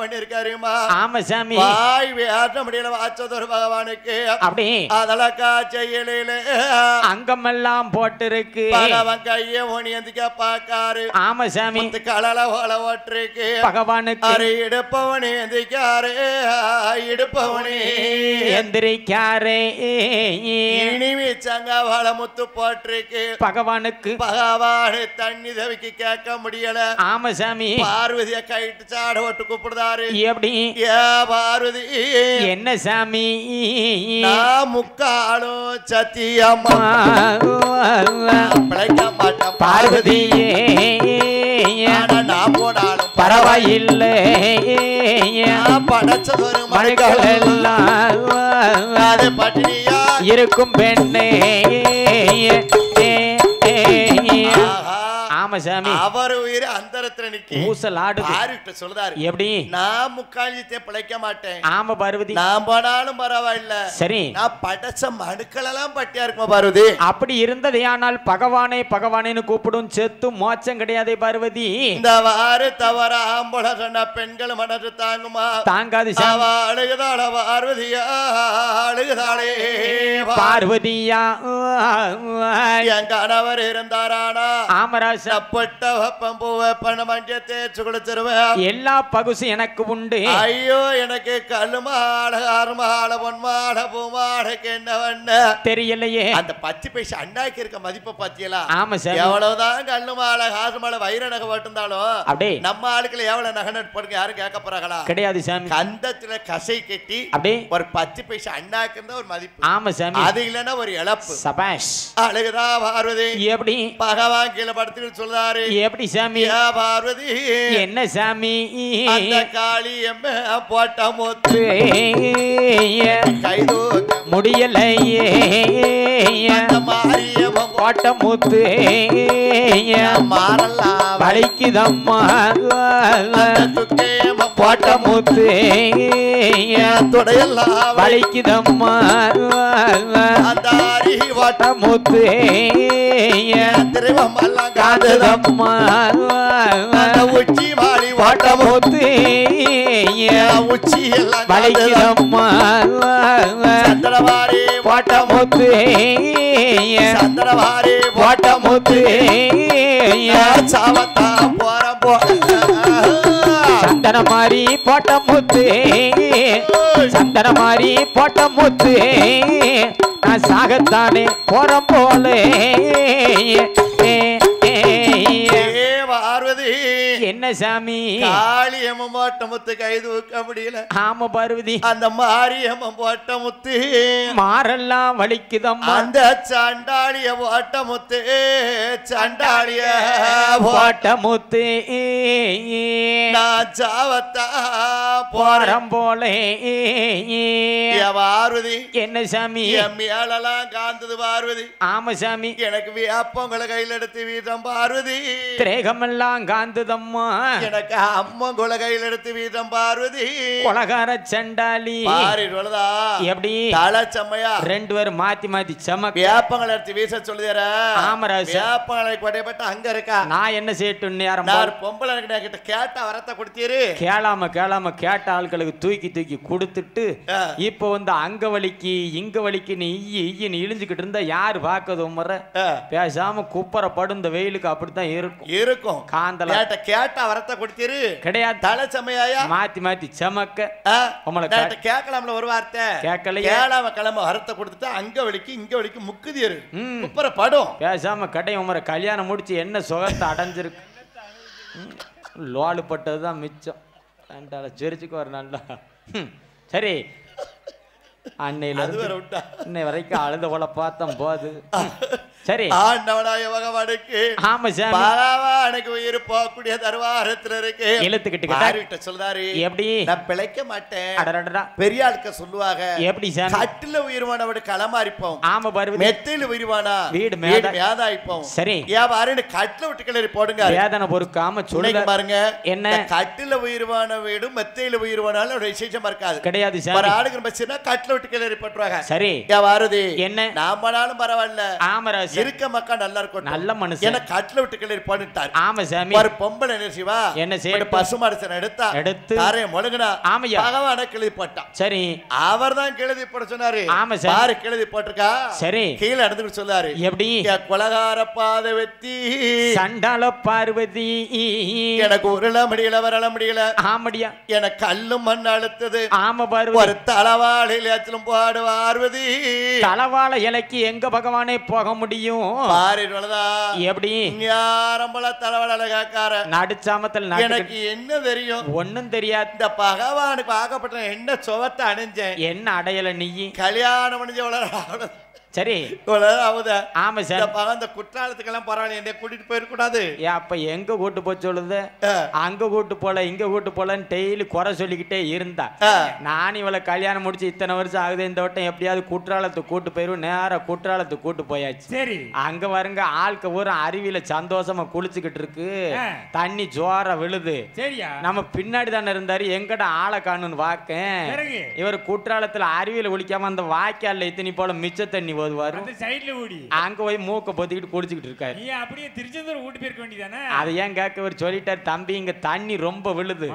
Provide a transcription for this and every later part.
பண்ணிருக்காருமா. ஆமா சாமி. வாய் வேற்ற முடியல வாச்சதொரு பகவானுக்கு அப்படி அதலக்கா செய்யல அங்கமெல்லாம் போட்டிருக்கு. பகவான் கைய ஒணியந்திக்க பாக்காரு. ஆமா சாமி. கலல ஓல ஓட்டிருக்கு பகவானுக்கு அரை இடுப்பவனி எந்திக்காரு. இடுப்பவனி எந்திரிக்காரே. இனிமே சங்க வாழ முத்து போட்டிருக்கு. பகவானுக்கு பகவானு தண்ணி தவிக்கு கேட்க முடியல. ஆமா சாமி. பார்வதிய கைட்டு சாட ஓட்டு கூப்பிடுதாரு. எப்படி ஏ பார்வதி என்ன சாமி நான் முக்காலும் சத்தியம்மா பிழைக்க மாட்டேன் பார்வதியே. நான் போனாலும் பரவாயில்லை படைச்சதொரு மழைகள் எல்லாம் அது பட்டினியா இருக்கும் பெண்ணே. ஆமா சாமி. அவர் உயிர் அந்தரத்துல நிக்கி ஊசல் ஆடுது. ஆரிட்ட சொல்றாரு. எப்படி நான் முக்காலியத்தை பிழைக்க மாட்டேன். ஆமா பார்வதி. நான் போனாலும் பரவாயில்ல. சரி. நான் படைச்ச மனுக்கள் எல்லாம் பட்டியா இருக்குமா பார்வதி. அப்படி இருந்ததே ஆனால் பகவானே பகவானேன்னு கூப்பிடும் செத்து மோச்சம் கிடையாதே பார்வதி. இந்த வாரு தவற ஆம்பள சொன்ன பெண்கள் மனசு தாங்குமா? தாங்காது சாமி. அழுகுதாள பார்வதியா அழுகுதாளே பார்வதியா. என் கணவர் இருந்தாரானா ஆமராசா. பட்ட வெப்பம் பூ வெப்பன மஞ்சத்தை குளிச்சிருவேன். எல்லா பகுசு எனக்கு உண்டு. ஐயோ எனக்கு கல்லு மாட ஆறு மாட பொன் மாட பூ மாடக்கு என்ன வண்ண தெரியலையே. அந்த 10 பைசா அண்ணாக்கு இருக்க மதிப்பை பாத்தியலா? ஆமா சாமி. எவ்வளவுதான் கல்லு மாலை காசு மாலை வைர நகை போட்டிருந்தாலும் அப்படியே நம்ம ஆளுக்குள்ள எவ்வளவு நகை நட்டு போடுங்க யாரும் கேட்க போறாங்களா? கிடையாது சாமி. கந்தத்துல கசை கட்டி அப்படியே ஒரு 10 பைசா அண்ணாக்கு இருந்தா ஒரு மதிப்பு. ஆமா சாமி. அது இல்லன்னா ஒரு இழப்பு. சபாஷ். அழகுதா பார்வதி. எப்படி பகவான் கீழே படுத்துட்டு சொல்றாரு. எப்படி சாமி பார்வதி என்ன சாமி அந்த காளி எம்ம போட்ட முத்து கைதோ முடியலையே. மாரியம்ம போட்ட முத்து மாறலாம் வலிக்குதம்மா. துக்கேம போட்ட முத்து தொடையெல்லாம் வலிக்குதம்மா. அந்த அரி போட்ட முத்து திருவம் எல்லாம் காதுதம்மா. உச்சி மாறி போட்ட முத்து உச்சி எல்லாம் வலிக்குதம்மா. சந்திரவாரி போட்ட முத்து சந்திரவாரி போட்ட முத்து சாவத்தா போற சந்தன மாறி போட்ட முத்து சந்தன மாறி போட்ட முத்து நான் சாகத்தானே போறம் போலே. பார்வதி என்ன சாமி காளியம்மன் போட்ட முத்து கை தூக்க முடியல. ஆமா பார்வதி. அந்த மாரியம்மன் போட்ட முத்து மாரெல்லாம் வலிக்குதம்மா. அந்த சண்டாளிய போட்ட முத்து சண்டாளிய போட்ட முத்து நான் சாவத்தா போறம் போலே. பார்வதி என்ன சாமி என் மேலெல்லாம் காந்தது பார்வதி. ஆமா சாமி. எனக்கு வேப்பங்களை கையில் எடுத்து வீதம் பார்வதி. திரேகமெல்லாம் காந்துதம்மா. எனக்கு அம்மன் கொலை கையில் எடுத்து வீதம் பார்வதி. கொலகார சண்டாளி பாருதா எப்படி தலை செம்மையா 2 பேரும் மாத்தி மாத்தி சமக்க வேப்பங்களை எடுத்து வீச சொல்லுதேர. ஆமராஜ் வேப்பங்களை கொடைப்பட்ட அங்க இருக்கா. நான் என்ன செய்யட்டும் யாரும் பொம்பளை கிட்ட கேட்ட வரத்தை கொடுத்தீரு. கேளாம கேட்ட ஆட்களுக்கு தூக்கி தூக்கி கொடுத்துட்டு இப்ப வந்து அங்க வலிக்கு இங்க வலிக்கு நீ ஈயின்னு இழிஞ்சுக்கிட்டு இருந்தா யாரு பாக்குது முறை? பேசாம குப்பர படும் இந்த வெயிலுக்கு அப்படித்தான் இருக்கும். காந்தல கேட்ட வரத்தை கொடுத்தீரு. கிடையாது. தலை செம்மையா மாத்தி மாத்தி சமக்க கேட்கலாம்ல ஒரு வார்த்தை கேட்கல. கேளாம கிளம்ப வரத்தை கொடுத்துட்டு அங்க வலிக்கு இங்க வலிக்கு முக்குதியரு குப்பர படும். பேசாம கடை உமரை கல்யாணம் முடிச்சு என்ன சுகத்தை அடைஞ்சிருக்கு. லோலு பட்டதுதான் மிச்சம். சிரிச்சுக்கு ஒரு நல்லா சரி. அன்னையில இன்னை வரைக்கும் அழுத போல பார்த்தோம் போது. சரி ஆண்டவனாய பகவானுக்கு ஆமா சாமி. பகவானுக்கு உயிர் போகக்கூடிய தர்வாரத்துல இருக்கு. இழுத்துக்கிட்டு சொல்றாரு. எப்படி நான் பிழைக்க மாட்டேன். அடடடா பெரிய ஆளுக்க சொல்லுவாங்க. எப்படி சாமி கட்டில உயிர்வானோட களமாரிப்போம். ஆமா பார்வதி. மெத்தையில உயிர்வானா வீடு மேதாயிப்போம். சரி ஏன் பாருன்னு கட்டில விட்டு கிளறி போடுங்க. வேதனை பொறுக்காம சொல்லுங்க பாருங்க. என்ன கட்டில உயிர்வான வீடும் மெத்தையில உயிர்வானாலும் விசேஷமா இருக்காது. கிடையாது சாமி. ஒரு ஆளுக்கு பச்சினா கட்டில விட்டு கிளறி போட்டுருவாங்க. சரி ஏன் பாரதி என்ன நான் பண்ணாலும் பரவாயில்ல. ஆமராஜ் மனுஷன் இருக்க மக்கா நல்லா இருக்கும் நல்ல மனுஷன் என்ன கட்ல விட்டு கிளறி பண்ணிட்டார் ஆமா சாமி ஒரு பொம்பளை என்ன செய்வா என்ன செய்ய பசுமாடு எடுத்து தாரைய முழுங்கினா ஆமையா பகவான கிளறி போட்டான் சரி அவர் தான் கிளறி போட சொன்னாரு ஆமா சார் பாரு கிளறி போட்டிருக்கா சரி கீழே நடந்துட்டு சொல்லாரு எப்படி கொலகார பாத வெத்தி சண்டால பார்வதி எனக்கு உருள முடியல வரல முடியல ஆமடியா எனக்கு கல்லும் மண் அழுத்தது ஆமா பார்வதி ஒரு தலவாழையில ஏத்திலும் பாடு பார்வதி தலவாழை இலைக்கு எங்க பகவானே போக முடியும் பாரு எப்படி யாரம்பள தலவாழை காக்கார நடுச்சாமத்தில் எனக்கு என்ன தெரியும் ஒண்ணும் தெரியாது இந்த பகவானுக்கு ஆகப்பட்ட என்ன சுவத்தை அணிஞ்சேன் என்ன அடையல நீ கல்யாணம் முடிஞ்ச சரி ஆமா சார் அந்த குற்றாலத்துக்கெல்லாம் பரவாயில்ல என்ன கூட்டிட்டு போயிருக்கூடாது அப்ப எங்க கூட்டு போய் சொல்லுது அங்க கூட்டு போல இங்க கூட்டு போலன்னு டெய்லி குறை சொல்லிக்கிட்டே இருந்தா நான் இவளை கல்யாணம் முடிச்சு இத்தனை வருஷம் ஆகுது இந்த வட்டம் எப்படியாவது குற்றாலத்துக்கு கூட்டு போயிரும் நேரா குற்றாலத்துக்கு கூட்டு போயாச்சு சரி அங்க வருங்க ஆளுக்கு ஒரு அருவியில சந்தோஷமா குளிச்சுக்கிட்டு இருக்கு தண்ணி ஜோர விழுது சரியா நம்ம பின்னாடி தானே இருந்தாரு எங்கட ஆளை காணுன்னு வாக்கேன் இவர் குற்றாலத்துல அருவியில குளிக்காம அந்த வாய்க்கால்ல இத்தனி போல மிச்ச தண்ணி அங்க போய் மூக்க பொத்திக்கிட்டு குடிச்சுக்கிட்டு இருக்காரு அப்படியே திருச்செந்தூர் கூட்டி போயிருக்க வேண்டியதானே அதை ஏன் கேட்க சொல்லிட்டாரு தம்பி இங்க தண்ணி ரொம்ப விழுது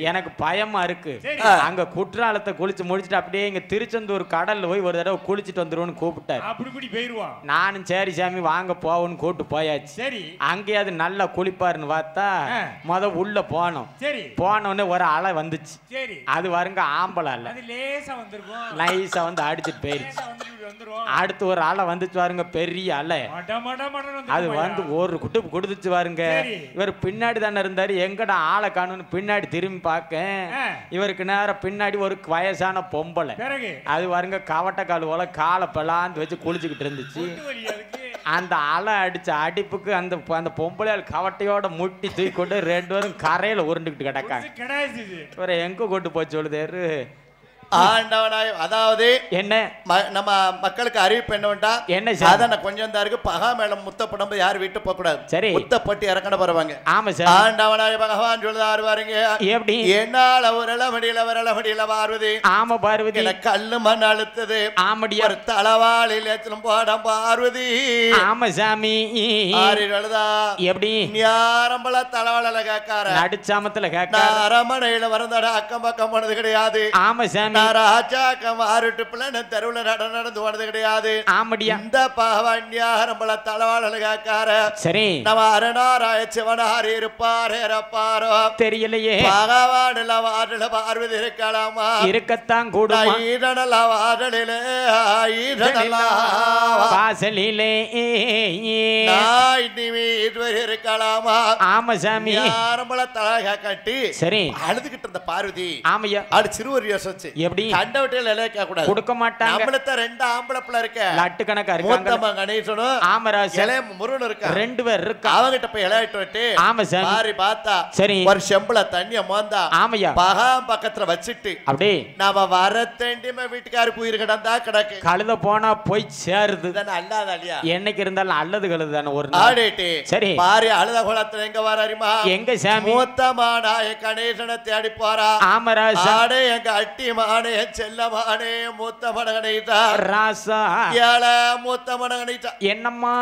எனக்கு பயமா இருக்கு அங்க குற்றாலத்தை குளிச்சு முடிச்சுட்டு அப்படியே இங்க திருச்செந்தூர் கடல்ல போய் ஒரு தடவை குளிச்சுட்டு வந்துருவோம்னு கூப்பிட்டாரு அப்படி போயிருவான் நானும் சரி சாமி வாங்க போவோம்னு கூப்பிட்டு போயாச்சு சரி அங்கேயாவது நல்லா குளிப்பாருன்னு பார்த்தா உள்ள போனோம் சரி போனோடனே ஒரு அலை வந்துச்சு சரி அது வருங்க ஆம்பளை இல்ல லேசா வந்திருக்கும் நைஸா வந்து அடிச்சுட்டு போயிருச்சு அடுத்து ஒரு ஆளை வந்துச்சு பாருங்க பெரிய அலை அது வந்து ஒரு குட்டு கொடுத்துச்சு பாருங்க இவர் பின்னாடி தானே இருந்தாரு எங்கடா ஆளை காணும்னு பின்னாடி திரும்பி பார்க்க இவருக்கு நேரம் பின்னாடி ஒரு வயசான பொம்பளை அது பாருங்க கவட்ட கால் போல காலை பெலாந்து வச்சு குளிச்சுக்கிட்டு இருந்துச்சு அந்த அலை அடிச்ச அடிப்புக்கு அந்த அந்த பொம்பளையால் கவட்டையோட முட்டி தூக்கி கொண்டு ரெண்டு பேரும் கரையில உருண்டுகிட்டு கிடக்காங்க எங்க கொண்டு போய் சொல்லுதாரு ஆண்டவனாய் அதாவது என்ன நம்ம மக்களுக்கு அறிவிப்பு என்னவென்றா என்ன சாதாரண கொஞ்சம் தான் இருக்கு பகா மேலம் முத்தப்படும் யார் வீட்டு போக கூடாது சரி முத்தப்பட்டு இறக்கண போறவாங்க ஆமா சார் ஆண்டவனாய் பகவான் சொல்லுதாரு பாருங்க எப்படி என்னால வரல முடியல பார்வதி ஆமா பார்வதி கல்லு மண் அழுத்தது ஆமடியா ஒரு தலவாளில் ஏத்திலும் போடம் பார்வதி ஆமா சாமி ஆறிடுதா எப்படி யாரம்பள தலவாளில கேட்கார நடுச்சாமத்துல கேட்கார அரமனையில வரந்தாட அக்கம் பக்கம் போனது கிடையாது ஆமா சாமி தெருவுல நடந்து போனது கிடையாது இந்த சரி நம்ம அரணாராய சிவனாரி இருப்பாரோ தெரியலையே பகவானில் வாடல பார்வதி இருக்கலாமா இருக்கத்தான் கூடும் வாசலிலே இருக்கலாமா ஆமா சாமி ஆரம்பள தலகா கட்டி சரி அழுதுகிட்டு இருந்த பார்வதி ஆமையா அது சிறுவர் யோசிச்சு எப்படி கண்டவட்டில இலைக்க கூடாது கொடுக்க மாட்டாங்க நம்மளத்த ரெண்டு ஆம்பளை பிள்ளை இருக்க லட்டு கணக்கா இருக்காங்க மூத்தமா கணேசனும் ஆமராஜ் இளைய முருகன் இருக்க ரெண்டு பேர் இருக்க அவங்கிட்ட போய் இலையிட்டு விட்டு ஆமா சார் மாறி பார்த்தா சரி ஒரு செம்புல தண்ணிய மோந்தா ஆமையா பகாம் பக்கத்துல வச்சிட்டு அப்படியே நாம வர தேண்டிமே வீட்டுக்காருக்கு உயிர் கிடந்தா கிடக்கு கழுத போனா போய் சேருது அல்லாத இல்லையா என்னைக்கு இருந்தாலும் அல்லது கழுது தானே ஒரு ஆடிட்டு சரி மாறி அழுத குளத்துல எங்க வர அறிமா எங்க சாமி மூத்தமான கணேசனை தேடி போறா ஆமராஜ் ஆடே எங்க அட்டி மானே செல்லமானே மூத்த மடகனைட்டா ராசா ஏழ மூத்த மடகனைட்டா என்னம்மா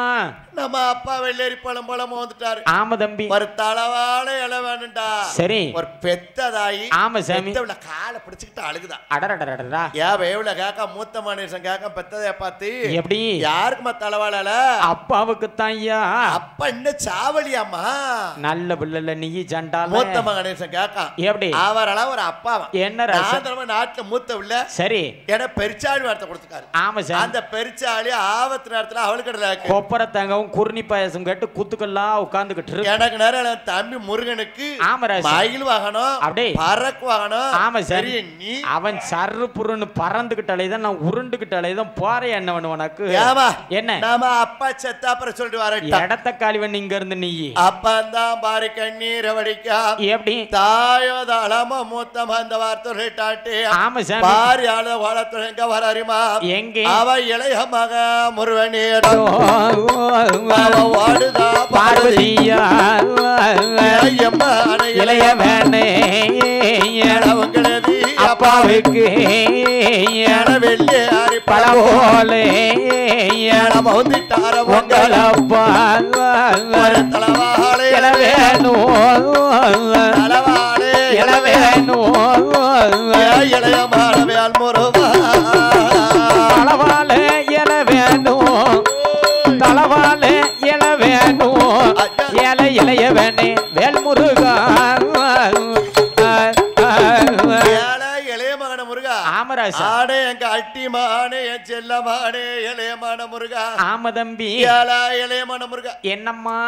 நம்ம அப்பா வெள்ளேரி பழம் போல வந்துட்டாரு ஆமா தம்பி ஒரு தளவாழ இல வேணுண்டா சரி ஒரு பெத்ததாயி ஆமா சாமி காலை பிடிச்சுக்கிட்டு அழுகுதா அடடடடடா ஏன் வேவுல கேக்க மூத்த மனுஷன் கேக்க பெத்ததைய பார்த்து எப்படி யாருக்குமா தளவாழல அப்பாவுக்கு தான் ஐயா அப்பா இன்னும் சாவலியாமா நல்ல பிள்ளை நீ ஜண்டால மூத்த மகனேசன் கேக்க எப்படி அவரெல்லாம் ஒரு அப்பாவா என்ன நாட்டுல மூத்த உள்ள சரி ஏன்னா பெருச்சாளி வார்த்தை கொடுத்துக்காரு ஆமா சார் அந்த பெருச்சாளி ஆபத்து நேரத்துல அவளுக்கு கொப்பரை தேங்கவும் குருணி பாயசம் கேட்டு குத்துக்கெல்லாம் உட்கார்ந்துகிட்டு எனக்கு நேரம் தம்பி முருகனுக்கு ஆமராஜ் மயில் வாகனம் அப்படியே பறக்கு வாகனம் ஆமா சார் நீ அவன் சர்ரு புருன்னு பறந்துகிட்டாலேதான் நான் உருண்டுகிட்டாலேதான் போறேன் என்ன உனக்கு என்ன நாம அப்பா செத்த அப்புறம் சொல்லிட்டு வர இடத்த காலிவன் இங்க இருந்து நீ அப்பந்தான் பாரு கண்ணீரை வடிக்கா எப்படி தாயோதாளமா மூத்தமா அந்த வார்த்தை சொல்லிட்டாட்டு ஆமா சார் பாரி ஆள வளத்துல எங்க வர அறிமா எங்க அவ இளைய மக முருகனிடம் பார்வதியா இளைய வேணே அப்பாவுக்கு வெள்ளியாரி பழமோலே மௌந்திட்டார உங்களப்பா தலவாளே இளவேணும் தலவாளே இளவேணும் இளைய மாணவியால் முருகா தலவாளே இளவேணும் தலவாளே இளவேணும் இளைய வேணே வேல்முருகா இளையமான முருகா ஆமராசா ஆடே எங்க அட்டிமானே என் செல்லமானே இளையமான முருகா ஆம தம்பி இளையமான முருகா என்னம்மா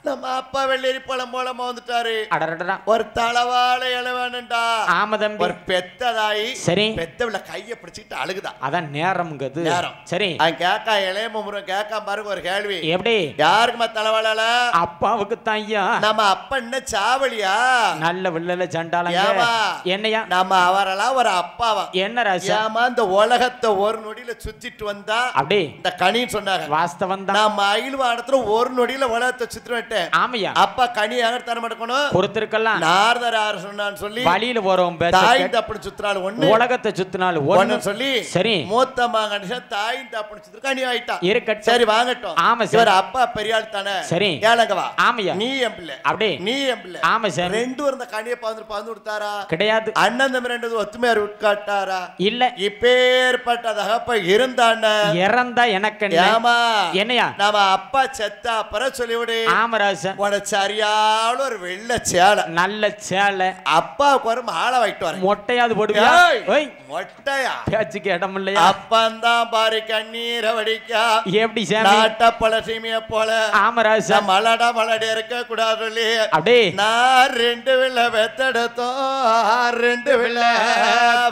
நம்ம அப்பா வெள்ளேரி பழம் போல மோந்துட்டாரு அடடடா ஒரு தலவாழை இளவேணுண்டா ஆம தம்பி ஒரு பெத்ததாயி சரி பெத்தவில கைய பிடிச்சிட்டு அழுகுதா அதான் நேரம்ங்கிறது நேரம் சரி அவன் கேக்கா இளையம முருகன் கேக்கா பாருங்க ஒரு கேள்வி எப்படி யாருக்குமா தலவாழல அப்பாவுக்கு தான் ஐயா நம்ம அப்பா என்ன சாவலியா நல்ல வில்லல சண்டாளங்க ஏமா என்னையா நம்ம அவரெல்லாம் ஒரு அப்பாவா என்ன ராசா ஏமா இந்த உலகத்தை ஒரு நொடியில சுத்திட்டு வந்தா அப்படி இந்த கனின்னு சொன்னாங்க வாஸ்தவம் தான் நம்ம அயில்வானத்துல ஒரு நொடியில உலகத்தை சுத்திட்டு ஆமையா அப்பா கனி யார் தர மாட்டேக்கணும் பொறுத்திருக்கலாம் நாரதர் யாரு சொன்னான்னு சொல்லி வழியில போறோம் தாய் தப்புன்னு சுத்தினாலும் ஒண்ணு உலகத்தை சுத்தினாலும் ஒண்ணு சொல்லி சரி மூத்த மகன் தாய் தப்புன்னு சுத்தி கனி ஆயிட்டான் இருக்கட்டும் சரி வாங்கட்டும் ஆமா சார் இவர் அப்பா பெரியாள் தானே சரி ஏழங்க வா ஆமையா நீ என் பிள்ளை அப்படியே நீ என் பிள்ளை ஆமா சார் ரெண்டு இருந்த கனியை பந்து கொடுத்தாரா கிடையாது அண்ணன் தம்பி ரெண்டு ஒத்துமையார் உட்காட்டாரா இல்ல இப்பேற்பட்ட தகப்ப இருந்தாண்ட இறந்தா எனக்கு ஏமா என்னையா நம்ம அப்பா செத்தா அப்புறம் சொல்லிவிடு ஆமராசன் உனக்கு சரியான ஒரு வெள்ளை சேலை நல்ல சேலை அப்பாவுக்கு ஒரு மாலை வாங்கிட்டு வரேன் மொட்டையாவது போடுவியா ஓய் மொட்டையா பேச்சுக்கு இடம் இல்லையா அப்பந்தான் பாரு கண்ணீரை வடிக்கா எப்படி சாமி நாட்டப்பழ சீமைய போல ஆமராசா மலடா மலடி இருக்க கூடாது அப்படியே நான் ரெண்டு வில்ல வெத்தெடுத்தோம் ரெண்டு வில்ல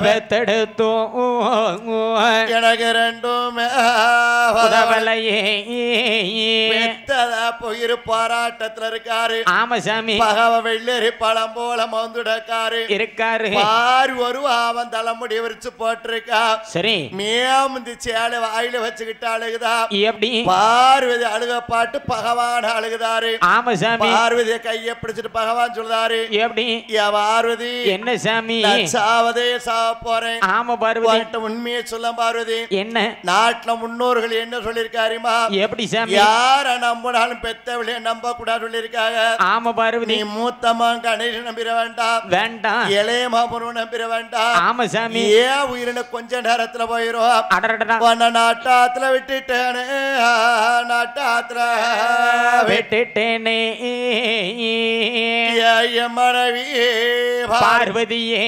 பெத்தெடுத்தோம் எனக்கு ரெண்டுமே உதவலையே போயிரு போராட்டத்துல இருக்காரு ஆமா சாமி பகவ வெள்ளரி பழம் போல மந்துடக்காரு இருக்காரு பாரு ஒரு அவன் தலைமுடி விரிச்சு போட்டிருக்கா சரி மேமுந்தி சேலை வாயில வச்சுக்கிட்டு அழுகுதா எப்படி பார்வதி அழுக பாட்டு பகவான் அழுகுதாரு ஆமா சாமி பார்வதிய கைய பிடிச்சிட்டு பகவான் சொல்லுதாரு எப்படி பார்வதி என்ன சாமி சாவதே சாவ போறேன் ஆமா பார்வதி உண்மையை சொல்ல பார்வதி என்ன நாட்டுல முன்னோர்கள் என்ன சொல்லிருக்காருமா எப்படி சாமி யார நம்பினாலும் பெத்தவளைய நம்ப கூடாது சொல்லிருக்காங்க ஆமா பார்வதி நீ மூத்தமா கணேசன் நம்பிட வேண்டாம் வேண்டாம் இளையமா பொருள் நம்பிட வேண்டாம் ஆமா சாமி ஏன் உயிரின கொஞ்ச நேரத்துல போயிரும் அடடடா உன்னை நாட்டாத்துல விட்டுட்டேனே நாட்டாத்துல விட்டுட்டேனே என் மனைவி பார்வதியே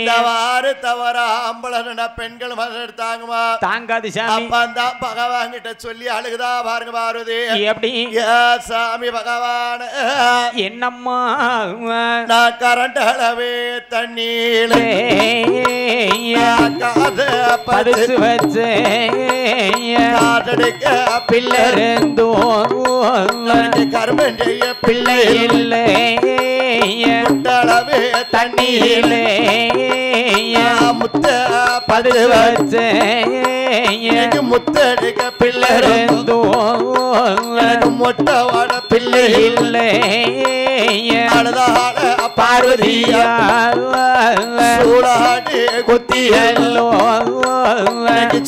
தவறு தவறா அம்பள பெண்கள் மதம் எடுத்தாங்கம்மா தாங்காது சாமி அப்பந்தான் பகவான் கிட்ட சொல்லி அழுகுதா பாருங்க பார்வதி எப்படி சாமி பகவான் என்னம்மா நான் கரண்ட் அளவே தண்ணீர் பரிசு வச்சு பிள்ளை இருந்தோ கருமன் செய்ய பிள்ளை இல்லை முட்டளவே தண்ணீரிலே முத்த பரிசு வச்சு முத்தடிக்க பிள்ளை இருந்தோ மொட்டை வாட பிள்ளை இல்லை பார்வதியா சூடாடி குத்தியல்லோ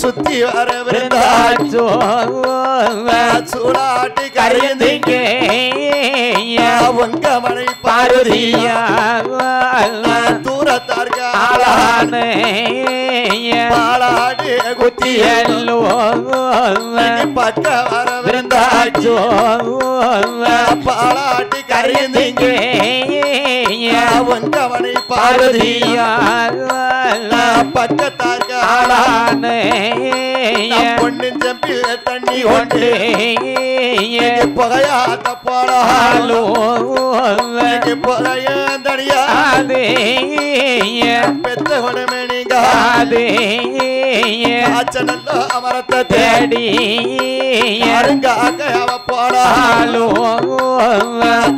சுத்தி வர விருந்தாச்சோ சூடாட்டி கரையந்தீங்க உங்க மனை பார்வதியா தூரத்தார்க ஆளான பாலாடி குத்தியல்லோ பக்க வர விருந்தாச்சோ பாலாட்டி கரையந்தீங்க உங்க மனை பார்வதியா பக்கத்தார்க ஆளான பொண்ணின் செம்பில் தண்ணி ஒன்று புகையாத்த போடாலோ புகைய தனியா பெத்த உடமே நீங்க ஆச்சனல்லோ அமரத்தை தேடி அருங்காக்க அவ போடாலோ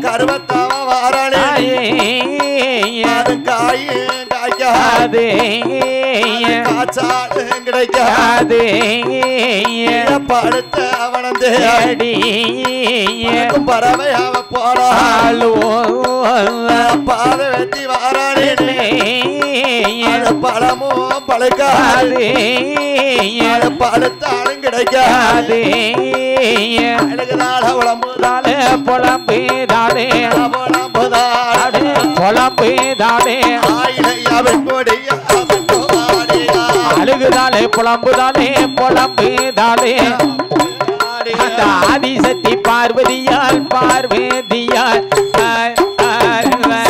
கருவத்தாவ வாராளே காயே வாய்க்காது காச்சாலும் கிடைக்காது படுத்த அவனம் தேடி பறவையாவ போறாளோ பாதை வெட்டி வாரானே பழமும் பழுக்காது பழுத்தாலும் கிடைக்காது அழுகுதால உளம்புதாலே புலம்புதாலே புலம்புதாலே ஆயிலையா வெண்கொடியா அழுகுதாலே புலம்புதாலே புலம்புதாலே அந்த ஆதிசக்தி பார்வதியால்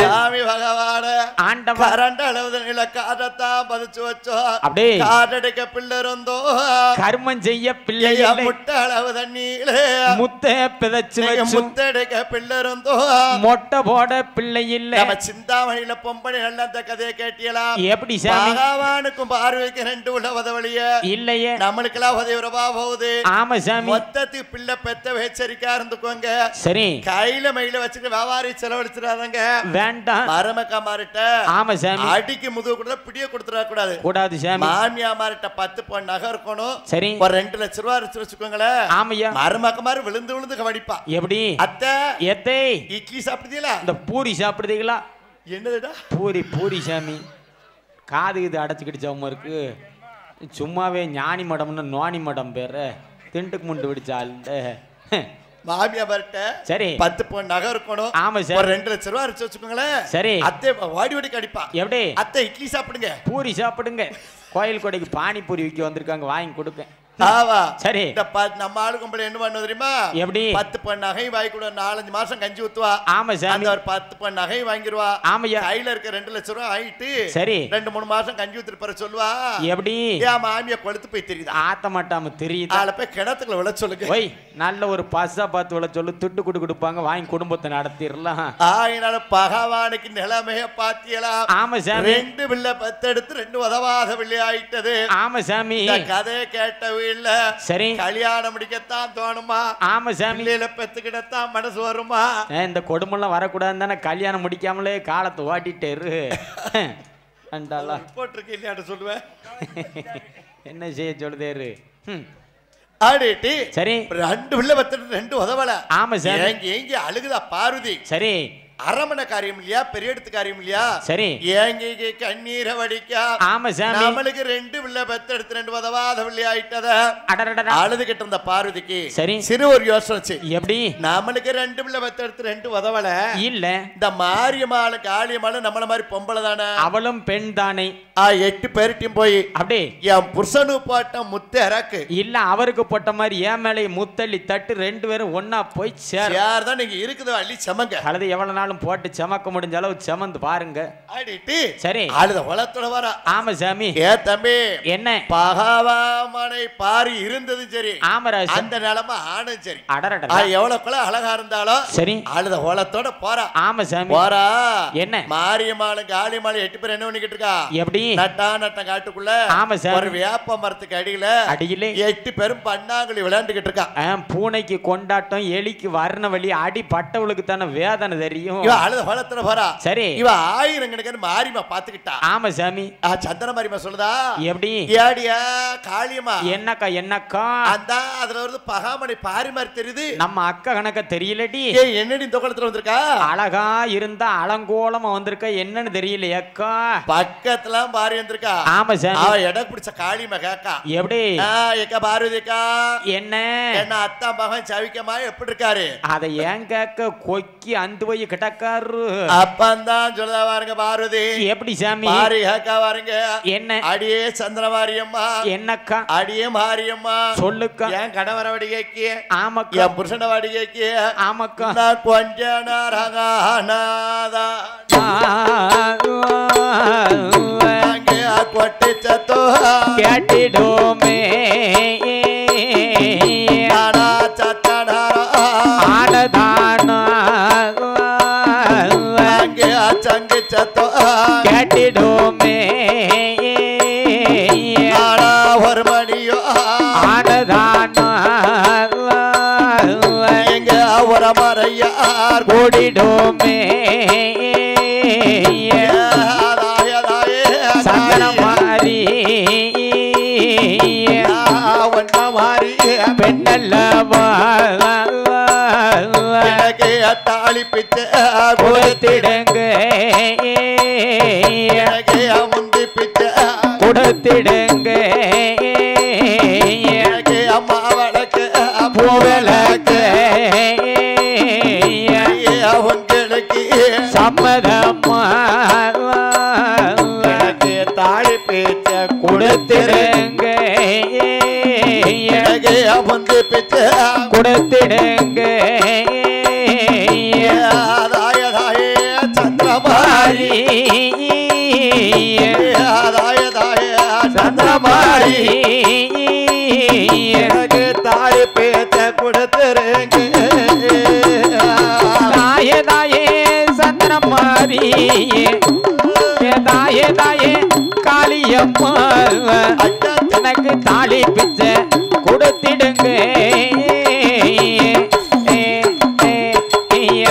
சாமி பகவான கரண்ட அளவு நில காற்றத்தான் பதிச்சு வச்சோம் அப்படியே காற்றடிக்க பிள்ளை இருந்தோ கர்மம் செய்ய பிள்ளை முட்டை அளவு தண்ணீல முத்த பிதைச்சு முத்தடிக்க பிள்ளை இருந்தோ மொட்டை போட பிள்ளை இல்ல நம்ம சிந்தாமணியில பொம்பனை நல்ல அந்த கதையை கேட்டியலாம் எப்படி சாமி பகவானுக்கும் பார்வைக்கு ரெண்டு உள்ள உதவழிய இல்லையே நம்மளுக்கெல்லாம் உதவிரவா போகுது ஆமா சாமி மொத்தத்துக்கு பிள்ளை பெத்த எச்சரிக்கா இருந்துக்கோங்க சரி கையில மயில வச்சுட்டு வியாபாரி செலவழிச்சிடாதங்க வேண்டாம் மருமக்கா மாறிட்ட ஆமா சாமி அடிக்கு முதுகு கூட பிடிய கொடுத்துட கூடாது கூடாது சாமி மாமியா மாறிட்ட 10 பவுன் நகை இருக்கணும் சரி ஒரு 2 லட்சம் ரூபாய் அரிச்சு வச்சுக்கோங்களேன் ஆமையா மருமக்க மாதிரி விழுந்து விழுந்து கவனிப்பா எப்படி அத்தை எத்தை இட்லி சாப்பிட்டீங்களா இந்த பூரி சாப்பிடுறீங்களா என்னதுடா பூரி சாமி காது இது அடைச்சிக்கிட்டு சவமா இருக்கு சும்மாவே ஞானி மடம்னு நோனி மடம் பேரு திண்டுக்கு முண்டு பிடிச்சால் மாமியா மாறிட்ட சரி 10 பவுன் நகை இருக்கணும் ஆமா ஒரு சார் 2 லட்சம் ரூபாய் அரிச்சு வச்சுக்கோங்களேன் சரி அத்தை வாடி வாடி கடிப்பா எப்படி அத்தை இட்லி சாப்பிடுங்க பூரி சாப்பிடுங்க கோயில் கொடைக்கு பானிபூரி விற்க வந்திருக்காங்க வாங்கி கொடுப்பேன் ஆவா சரி நம்ம ஆளு கும்பல என்ன பண்ண தெரியுமா எப்படி 10 பவுன் நகை வாங்கி கூட 4-5 மாசம் கஞ்சி ஊத்துவா ஆமா சாமி அந்த ஒரு 10 பவுன் நகை வாங்கிடுவா ஆமையா கையில இருக்க 2 லட்சம் ரூபாய் ஆயிட்டு சரி 2-3 மாசம் கஞ்சி ஊத்துட்டு பிற சொல்லுவா எப்படி ஏன் மாமியா கொளுத்து போய் தெரியுதா ஆத்த மாட்டாம தெரியுது ஆள போய் கிணத்துக்குள்ள விழ சொல்லுங்க ஒய் நல்ல ஒரு பஸ்ஸா பார்த்து விழ சொல்லு துட்டு கொடுப்பாங்க வாங்கி குடும்பத்தை நடத்திடலாம் ஆயினால பகவானுக்கு நிலைமைய பாத்தியலாம் ஆமா சாமி 2 பிள்ளை பத்தெடுத்து 2 உதவாத பிள்ளை ஆயிட்டது ஆமா சாமி இந்த கதையை கேட்ட வீட்ல சரி கல்யாணம் முடிக்கத்தான் தோணுமா ஆமா சாமி பிள்ளையில பெத்துக்கிட்டத்தான் மனசு வருமா இந்த கொடுமெல்லாம் வரக்கூடாதுன்னு தானே கல்யாணம் முடிக்காமலே காலத்தை ஓட்டிட்டேரு போட்டிருக்கு இல்லையாட்டு சொல்லுவேன் என்ன செய்ய சொல்லுதேரு ஆடிட்டு சரி 2 பிள்ளை பத்தெடுத்து 2 உதவல ஆமா சார் எங்க அழுகுதா பார்வதி சரி அரமண காரியம் இல்லையா பெரிய எடுத்து காரியம் இல்லையா சரி ஏங்க கண்ணீரை வடிக்கா ஆமா சாமி நம்மளுக்கு 2 பிள்ளை பெத்தெடுத்து 2 உதவாத பிள்ளை ஆயிட்டத அழுதுகிட்டு இருந்த பார்வதிக்கு சரி சிறு ஒரு யோசனை எப்படி நம்மளுக்கு 2 பிள்ளை பெத்தெடுத்து 2 உதவல இல்ல இந்த மாரியம்மாள் காளியம்மாள் நம்மள மாதிரி பொம்பளை தானே அவளும் பெண் தானே 8 பேர்ட்டையும் போய் அப்படி என் புருஷனு போட்ட முத்த இறக்கு இல்ல அவருக்கு போட்ட மாதிரி ஏன் மேலே முத்தள்ளி தட்டு 2 பேரும் ஒன்னா போய் யார் தான் நீங்க இருக்குது அள்ளி செமங்க கழுது எவ்வளவு நாளும் போட்டு செமக்க முடிஞ்ச அளவு செமந்து பாருங்க ஆடிட்டு சரி அழுத வளத்தோட வர ஆமா சாமி ஏ தம்பி என்ன பகவாமனை பாரி இருந்தது சரி ஆமராஜ் அந்த நிலைமை ஆனும் சரி அடரடா எவ்வளவுக்குள்ள அழகா இருந்தாலும் சரி அழுத வளத்தோட போறா ஆமா சாமி போறா என்ன மாரியம்மாளும் காளியம்மாளும் 8 பேர் என்ன பண்ணிக்கிட்டு இருக்கா எப்படி நட்ட காட்டுக்குள்ள ஆமா சார் ஒரு வேப்ப மரத்துக்கு அடியில 8 பேரும் பண்ணாங்குழி விளையாண்டுகிட்டு இருக்கா பூனைக்கு கொண்டாட்டம் எலிக்கு வர்ண வழி அடி பட்டவளுக்கு தானே வேதனை தெரியும் அழுத வளத்துல போறா சரி இவ 1000 கணக்கான மாரியம்மா பாத்துக்கிட்டா ஆமா சாமி சந்தன மாரியம்மா சொல்லுதா எப்படி ஏடியா காளியம்மா என்னக்கா அந்த அதுல ஒரு பகாமணி பாரி மாதிரி தெரியுது நம்ம அக்கா கணக்க தெரியலடி என்னடி இந்த கோலத்துல வந்திருக்கா அழகா இருந்தா அலங்கோலமா வந்திருக்க என்னன்னு தெரியல அக்கா பக்கத்துல பாரி வந்திருக்கா ஆமா சாமி அவ இடம் பிடிச்ச காளியம்மா கேக்கா எப்படி ஏக்கா பார்வதிக்கா என்ன அத்தா மகன் சவிக்கமா எப்படி இருக்காரு அதை ஏன் கேட்க கொக்கி அந்த போய் கிடக்காரு அப்பந்தான் சொல்லுதா பாருங்க பார்வதி எப்படி சாமி பாரி கேக்கா பாருங்க என்ன அடியே சந்திர மாரியம்மா என்னக்கா அடியே மாரியம்மா சொல்லுக்கா என் கணவர வடி கேக்கிய ஆமாக்கா என் புருஷன வடி கேக்கிய ஆமாக்கா நான் கொஞ்ச நேரகானாதா கொட்டி சத்தோ கேட்டிடுமே ஆனதானா சங்கு சத்தோ கேட்டிடுமே ஒரு மணியோ ஆனதானா எங்க ஒரு மறையார் கூடிடுமே அல்லவா எனக்கு தாலி பிச்சை கொடுத்திடுங்க எனக்கு முந்தி பிச்சை கொடுத்திடுங்க எனக்கு அம்மா வழக்கு பூவலக்கு உங்களுக்கு சம்மதம்மா எனக்கு தாலி பிச்சை கொடுத்திடுங்க எனக்கு முந்தி பிச்சை கொடுத்திடுங்க தாய தாயே சந்திரமாரி தாய தாய சந்திரமாரி எனக்கு தாலி பிச்சை கொடுத்துருங்க தாயே தாயே சந்திரமாரி தாயே தாயே காளியம்மா எனக்கு தாலி பிச்சை கொடுத்திடுங்க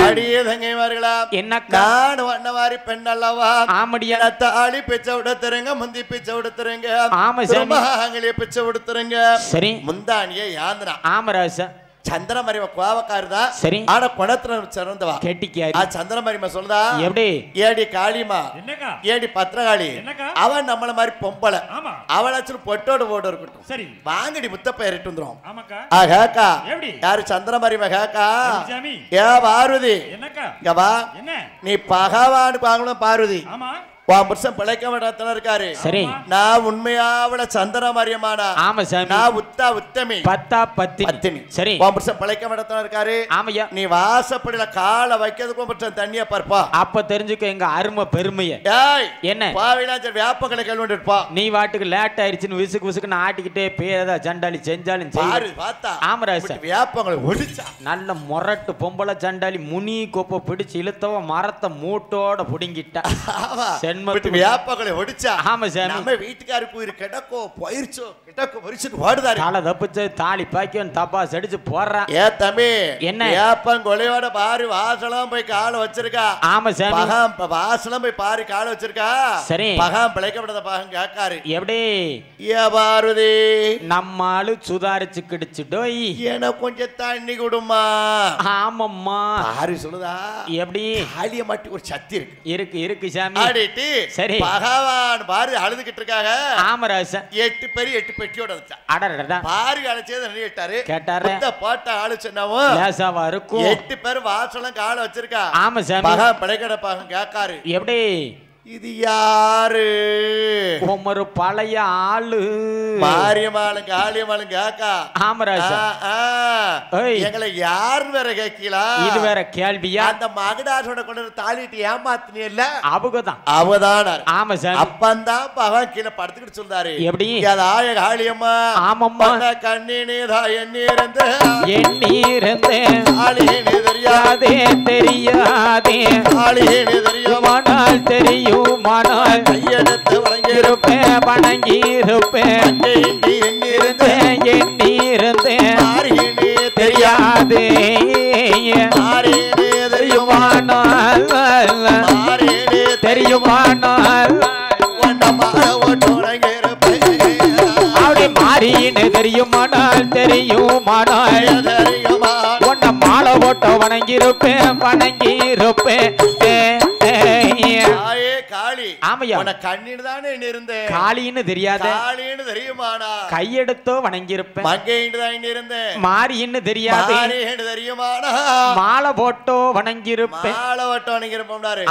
அடியே தங்கைமார்களா என்னக்கா நான் வண்ண மாதிரி பெண் அல்லவா ஆமடியா தாலி பிச்சை விடுத்துருங்க முந்தி பிச்சை விடுத்துருங்க ஆமா சாமி திருமகாங்களே பிச்சை விடுத்துருங்க சரி முந்தானியே யாந்திரா ஆமராசா சந்திரமரிம கோவக்காரதான் சரி ஆனா குணத்துல சிறந்தவா கெட்டிக்காரி சந்திரமரிம சொல்லுதா எப்படி ஏடி காளிமா என்னக்கா ஏடி பத்திரகாளி என்னக்கா அவன் நம்மள மாதிரி பொம்பளை ஆமா அவளாச்சும் பொட்டோடு போட்டு இருக்கட்டும் சரி வாங்கடி முத்தப்ப ஏறிட்டு வந்துரும் ஆமாக்கா கேக்கா எப்படி யாரு சந்திரமரிம கேக்கா சாமி ஏ பார்வதி என்னக்கா இங்க வா என்ன நீ பகவானுக்கு வாங்கணும் பார்வதி ஆமா உன் புருஷன் பிழைக்க மாட்டான இருக்காரு சரி நான் உண்மையாவள சந்திர மரியமானா ஆமா சாமி நான் உத்தமி பத்தா பத்தினி சரி உன் புருஷன் பிழைக்க மாட்டான இருக்காரு ஆமையா நீ வாசப்படியில காலை வைக்கிறதுக்கும் புருஷன் தண்ணிய பார்ப்பா அப்ப தெரிஞ்சுக்க எங்க அருமை பெருமைய ஏய் என்ன பாவினா சரி வியாபங்களை கல்வெண்டு இருப்பா நீ வாட்டுக்கு லேட் ஆயிடுச்சுன்னு விசுக்கு விசுக்குன்னு ஆட்டிக்கிட்டே பேரதா சண்டாளி செஞ்சாலும் பாரு பார்த்தா ஆமராசா வியாபங்களை ஒடிச்சா நல்ல மொரட்டு பொம்பளை சண்டாளி முனி கொப்ப பிடிச்சு இழுத்தவ மரத்தை மூட்டோட புடுங்கிட்டா வியாபங்களை ஒடிச்சா ஆமா சாமி நம்ம வீட்டுக்காருக்கு உயிர் கிடக்கோ போயிருச்சோ கிடக்கோ பொரிச்சுட்டு ஓடுதாரு காலை தப்பிச்சு தாலி பாக்கியம் தப்பா செடிச்சு போடுறான் ஏ தம்பி என்ன வியாப்பம் கொலையோட பாரு வாசலாம் போய் காலை வச்சிருக்கா ஆமா சாமி பகாம் வாசலாம் போய் பாரு காலை வச்சிருக்கா சரி பகாம் பிழைக்கப்படாத பகம் கேட்காரு எப்படி ஏ பாரதி நம்ம ஆளு சுதாரிச்சு கிடிச்சுடோய் எனக்கு கொஞ்சம் தண்ணி கொடுமா ஆமம்மா பாரு சொல்லுதா எப்படி காளிய மாட்டி ஒரு சக்தி இருக்கு இருக்கு சாமி ஆடிட்டு சரி பகவான் பாரு அழுதுகிட்டு இருக்காங்க ஆமராசா 8 பேர் 8 பெட்டியோட வச்சா அடடடா பாரு அழைச்சது நினைட்டாரு கேட்டாரு இந்த பாட்ட ஆளு சொன்னவும் லேசாவா இருக்கும் 8 பேர் வாசலாம் காலை வச்சிருக்கா ஆமா சாமி பகவான் பிழைக்கட பாகம் கேட்காரு எப்படி இது யாரு ஒரு பழைய ஆளு மாரியம்மாளும் காளியம்மாளும் கேக்கா ஆமராஜா எங்களை யாருன்னு வேற கேட்கலா இது வேற கேள்வியா அந்த மகடாசோட கொண்டு தாலிட்டு ஏமாத்தினி இல்ல அவங்கதான் அவதான் ஆமா சார் அப்பந்தான் பகவான் கீழே படுத்துக்கிட்டு சொல்றாரு எப்படி தாய காளியம்மா ஆமம்மா கண்ணீனேதா எண்ணீரந்து எண்ணீரந்து காளியனே தெரியாதே தெரியாதே காளியனே தெரியுமானால் தெரியும் மானால் கையெடுத்து வணங்கியிருப்பேன் வணங்கியிருப்பேன் எண்ணீரந்தேன் தெரியாதே தெரியுமானால் தெரியுமானால் அப்படி மாறின்னு தெரியுமானால் தெரியுமானால் உன்னை மாலை போட்ட வணங்கியிருப்பேன் வணங்கியிருப்பேன் காளின்னு தெரியாத கையெடுத்தோ வணங்கியிருப்பேன் மாறின்னு தெரியாது மாலை போட்டோ வணங்கியிருப்பேன்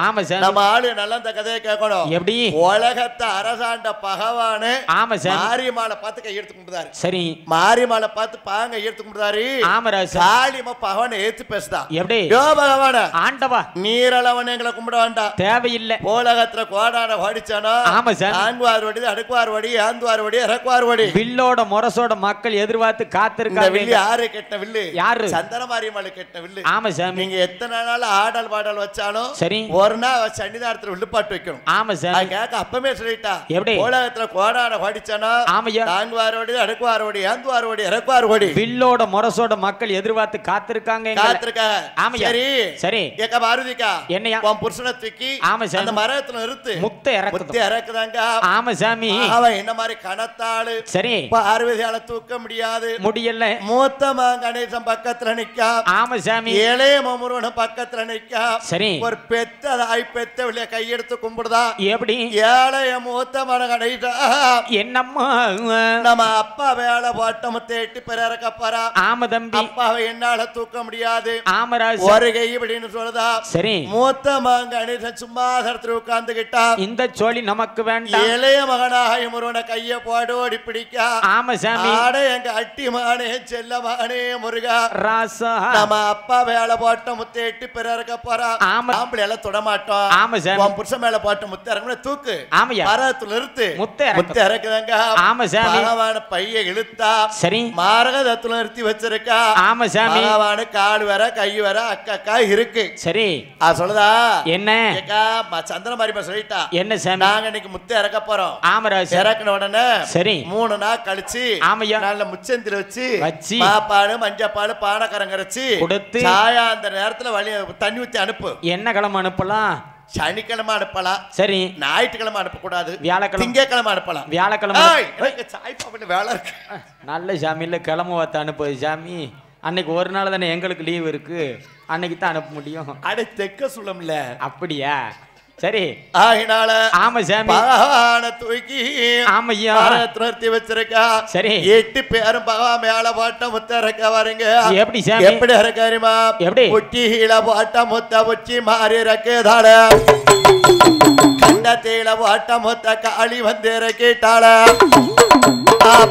ஆமா சார் நம்ம ஆளு நல்லா இந்த கதையை கேட்கணும் எப்படி உலகத்தை அரசாண்ட பகவானு ஆமா சார் மாரியம்மாளை பார்த்து கையெடுத்து கும்பிடுறாரு சரி மாரியம்மாளை பார்த்து பாங்க கையெடுத்து கும்பிடுறாரு ஆமராஜ் காளியம்மா பகவானை ஏத்து பேசுதா எப்படி யோ பகவான ஆண்டவா நீரளவன் எங்களை கும்பிட வேண்டாம் தேவையில்லை உலகத்துல கோடான ஓடிச்சானோ ஆமா சார் ஆங்குவார் வடி அடுக்குவார் வடி ஆந்துவார் வடி இறக்குவார் வடி வில்லோட முரசோட மக்கள் எதிர்பார்த்து காத்திருக்காங்க வில்லு யாரு கெட்ட வில்லு யாரு சந்தன மாரியம்மாளை கெட்ட வில்லு ஆமா சார் நீங்க எத்தனை நாள் ஆடல் பாடல் வச்சாலும் சரி ஒரு நாள் சன்னிதானத்துல வில்லுப்பாட்டு வைக்கணும் ஆமா சார் கேட்க அப்பவே சொல்லிட்டா எப்படி உலகத்துல கோடான ஓடிச்சானோ ஆமையா ஆங்குவார் வடி அடுக்குவார் வடி ஆந்துவார் வடி இறக்குவார் வடி வில்லோட முரசோட மக்கள் எதிர்பார்த்து காத்திருக்காங்க காத்திருக்காங்க ஆமையா சரி சரி ஏக்க பாரதிக்கா என்னையா உன் புருஷனை தூக்கி ஆமா சார் அந்த மரத்துல நிறுத்து முத்தை முத்தை இறக்குதாங்க. ஆமா சாமி. அவன் என்ன மாதிரி கணத்தாளு. சரி. பார்வதியால தூக்க முடியாது. முடியல. மூத்த கணேசன் பக்கத்துல நிக்கா. ஆமா சாமி. இளைய முருகன் பக்கத்துல நிக்கா. சரி. ஒரு பெத்ததாய் பெத்தவளைய கையெடுத்து கும்பிடுதா. எப்படி? ஏழைய மூத்த கணேசா என்னம்மா நம்ம அப்பா வேலை போட்ட முத்தை 8 பேர் இறக்க போறா. ஆமா தம்பி. அப்பாவை என்னால தூக்க முடியாது. ஆமராஜ். ஒரு கை இப்படின்னு சொல்லுதா. சரி. மூத்த கணேசன் சும்மா தரத்துல உட்கார்ந்துகிட்டா. இந்த சோழி நமக்கு வேண்டாம். இளைய மகனாக முருகனை கைய போடோடி பிடிக்க. ஆமா சாமி. ஆட எங்க அட்டி மகனே செல்ல மகனே முருகா ராசா நம்ம அப்பா வேலை போட்ட முத்தை 8 பேர் இறக்க போறா. ஆம்பளை எல்லாம் தொட மாட்டோம். ஆமா சாமி. உன் புருஷன் மேல போட்ட முத்தை இறங்க தூக்கு. ஆமையா. பரத்துல நிறுத்து. முத்தை இறக்குதாங்க. ஆமா சாமி. பகவான பைய இழுத்தா. சரி. மாரகதத்துல நிறுத்தி வச்சிருக்கா. ஆமா சாமி. பகவானு கால் வர கை வர அக்கா இருக்கு. சரி. சொல்லுதா என்ன சந்திர மாதிரி சொல்லிட்டா. என்ன சாமி? நாங்க இன்னைக்கு முத்தை இறக்க போறோம். ஆமராஜ். இறக்குன உடனே சரி 3 நாள் கழிச்சு ஆமையா நல்ல முச்சந்தில வச்சு மாப்பாடு மஞ்சப்பாடு பானக்கரங்கரைச்சு கொடுத்து சாயா அந்த நேரத்துல தண்ணி ஊத்தி அனுப்பு. என்ன கிழமை அனுப்பலாம்? சனிக்கிழமை அனுப்பலாம். சரி. ஞாயிற்றுக்கிழமை அனுப்பக்கூடாது. வியாழக்கிழமை திங்கக்கிழமை அனுப்பலாம். வியாழக்கிழமை வேலை இருக்கு. நல்ல சாமியில கிழமை பார்த்து அனுப்புது சாமி. அன்னைக்கு ஒரு நாள் தானே எங்களுக்கு லீவ் இருக்கு. அன்னைக்கு தான் அனுப்ப முடியும். அடை தெக்க சொல்லும்ல. அப்படியா? சரி. ஆகினால ஆமா சாமி. பகவான தூக்கி ஆமையா நிறுத்தி வச்சிருக்கா. சரி. 8 பேரும் பகவான் மேல போட்ட முத்த இறக்க வரீங்க. எப்படி சாமி? எப்படி இறக்காரிமா? எப்படி? உச்சியில போட்ட முத்த உச்சி மாறி இறக்குதாள. கண்டத்தில போட்ட முத்த காளி வந்து இறக்கிட்டாள.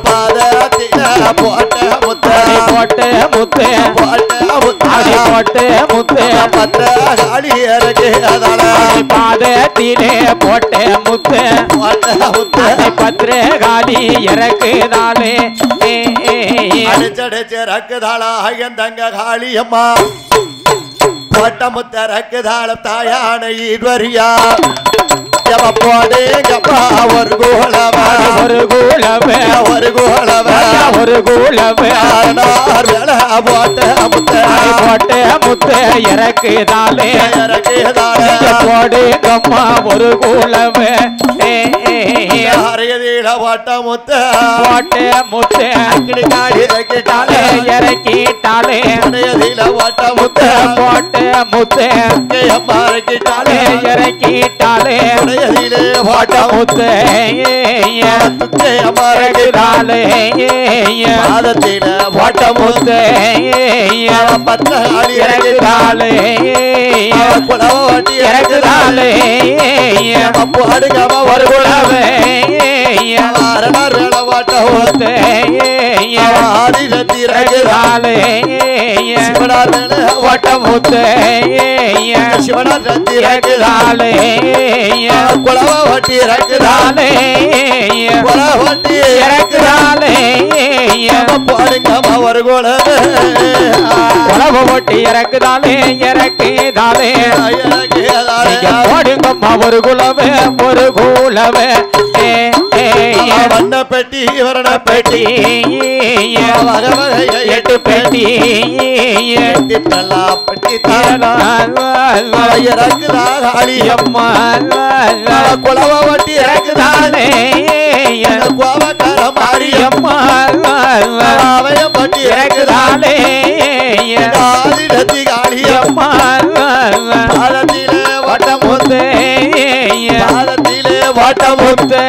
பாதத்தில போட்ட முத்த போட்ட முத்து போட்ட முத்து பத்த காளி இறக்குதாள. பாதத்திலே போட்ட முத்து பத்திர காலி இறக்குதாளே. அடிச்சடிச்சு இறக்குதாளா தங்க காளியம்மா. போட்ட முத்த இறக்குதாள தாயான ஈஸ்வரியா. போடேங்கப்பா ஒரு கூலவ ஒரு கூலவ ஒரு கூலவ ஒரு கூலவ போட்ட முத்த போட்ட முத்து இறக்குதாளே இறக்குதாளே. போடேங்கம்மா ஒரு கூலவ அரையதில போட்ட முத்த போட்ட முத்து இறக்கிட்டாளே இறக்கிட்டாளே. அரையதில போட்ட முத்த போட்ட முத்து அம்மா இறக்கிட்டாளே இறக்கிட்டாளே. அரையதிலே போட்ட முத்து அம்மா இறக்கிட்டாளே. பாதத்தில போட்ட முத்த பத்த காளி இறக்குதாளே. குலவ வட்டி இறக்குதாளே. பாடுகாம ஒரு குலவே வேலை போட்ட முத்த ஆதிசக்தி இறக்குதாளே. சிவனார் வேலை போட்ட முத்த சிவனார் சக்தி இறக்குதாளே. குலவ வட்டி இறக்குதாளே. குல வட்டி இறக்குதாளே. பாடுகாம ஒரு குலவே குலவ வட்டி இறக்குதாளே இறக்குதாளே. பாடுங்கம்மா ஒரு குலவே ஒரு கூலவே. வண்ண பெட்டி வரண பெட்டி 8 பெட்டி பெட்டி இறக்குதா காளியம்மா. குலவ வட்டி இறக்குதானே கோவக்கார மாரியம்மா. அவயம் பட்டி இறக்குதானே ஆதிரத்தி காளியம்மா. பாதத்திலே வட்ட முத்தே பாதத்திலே வட்ட முத்தே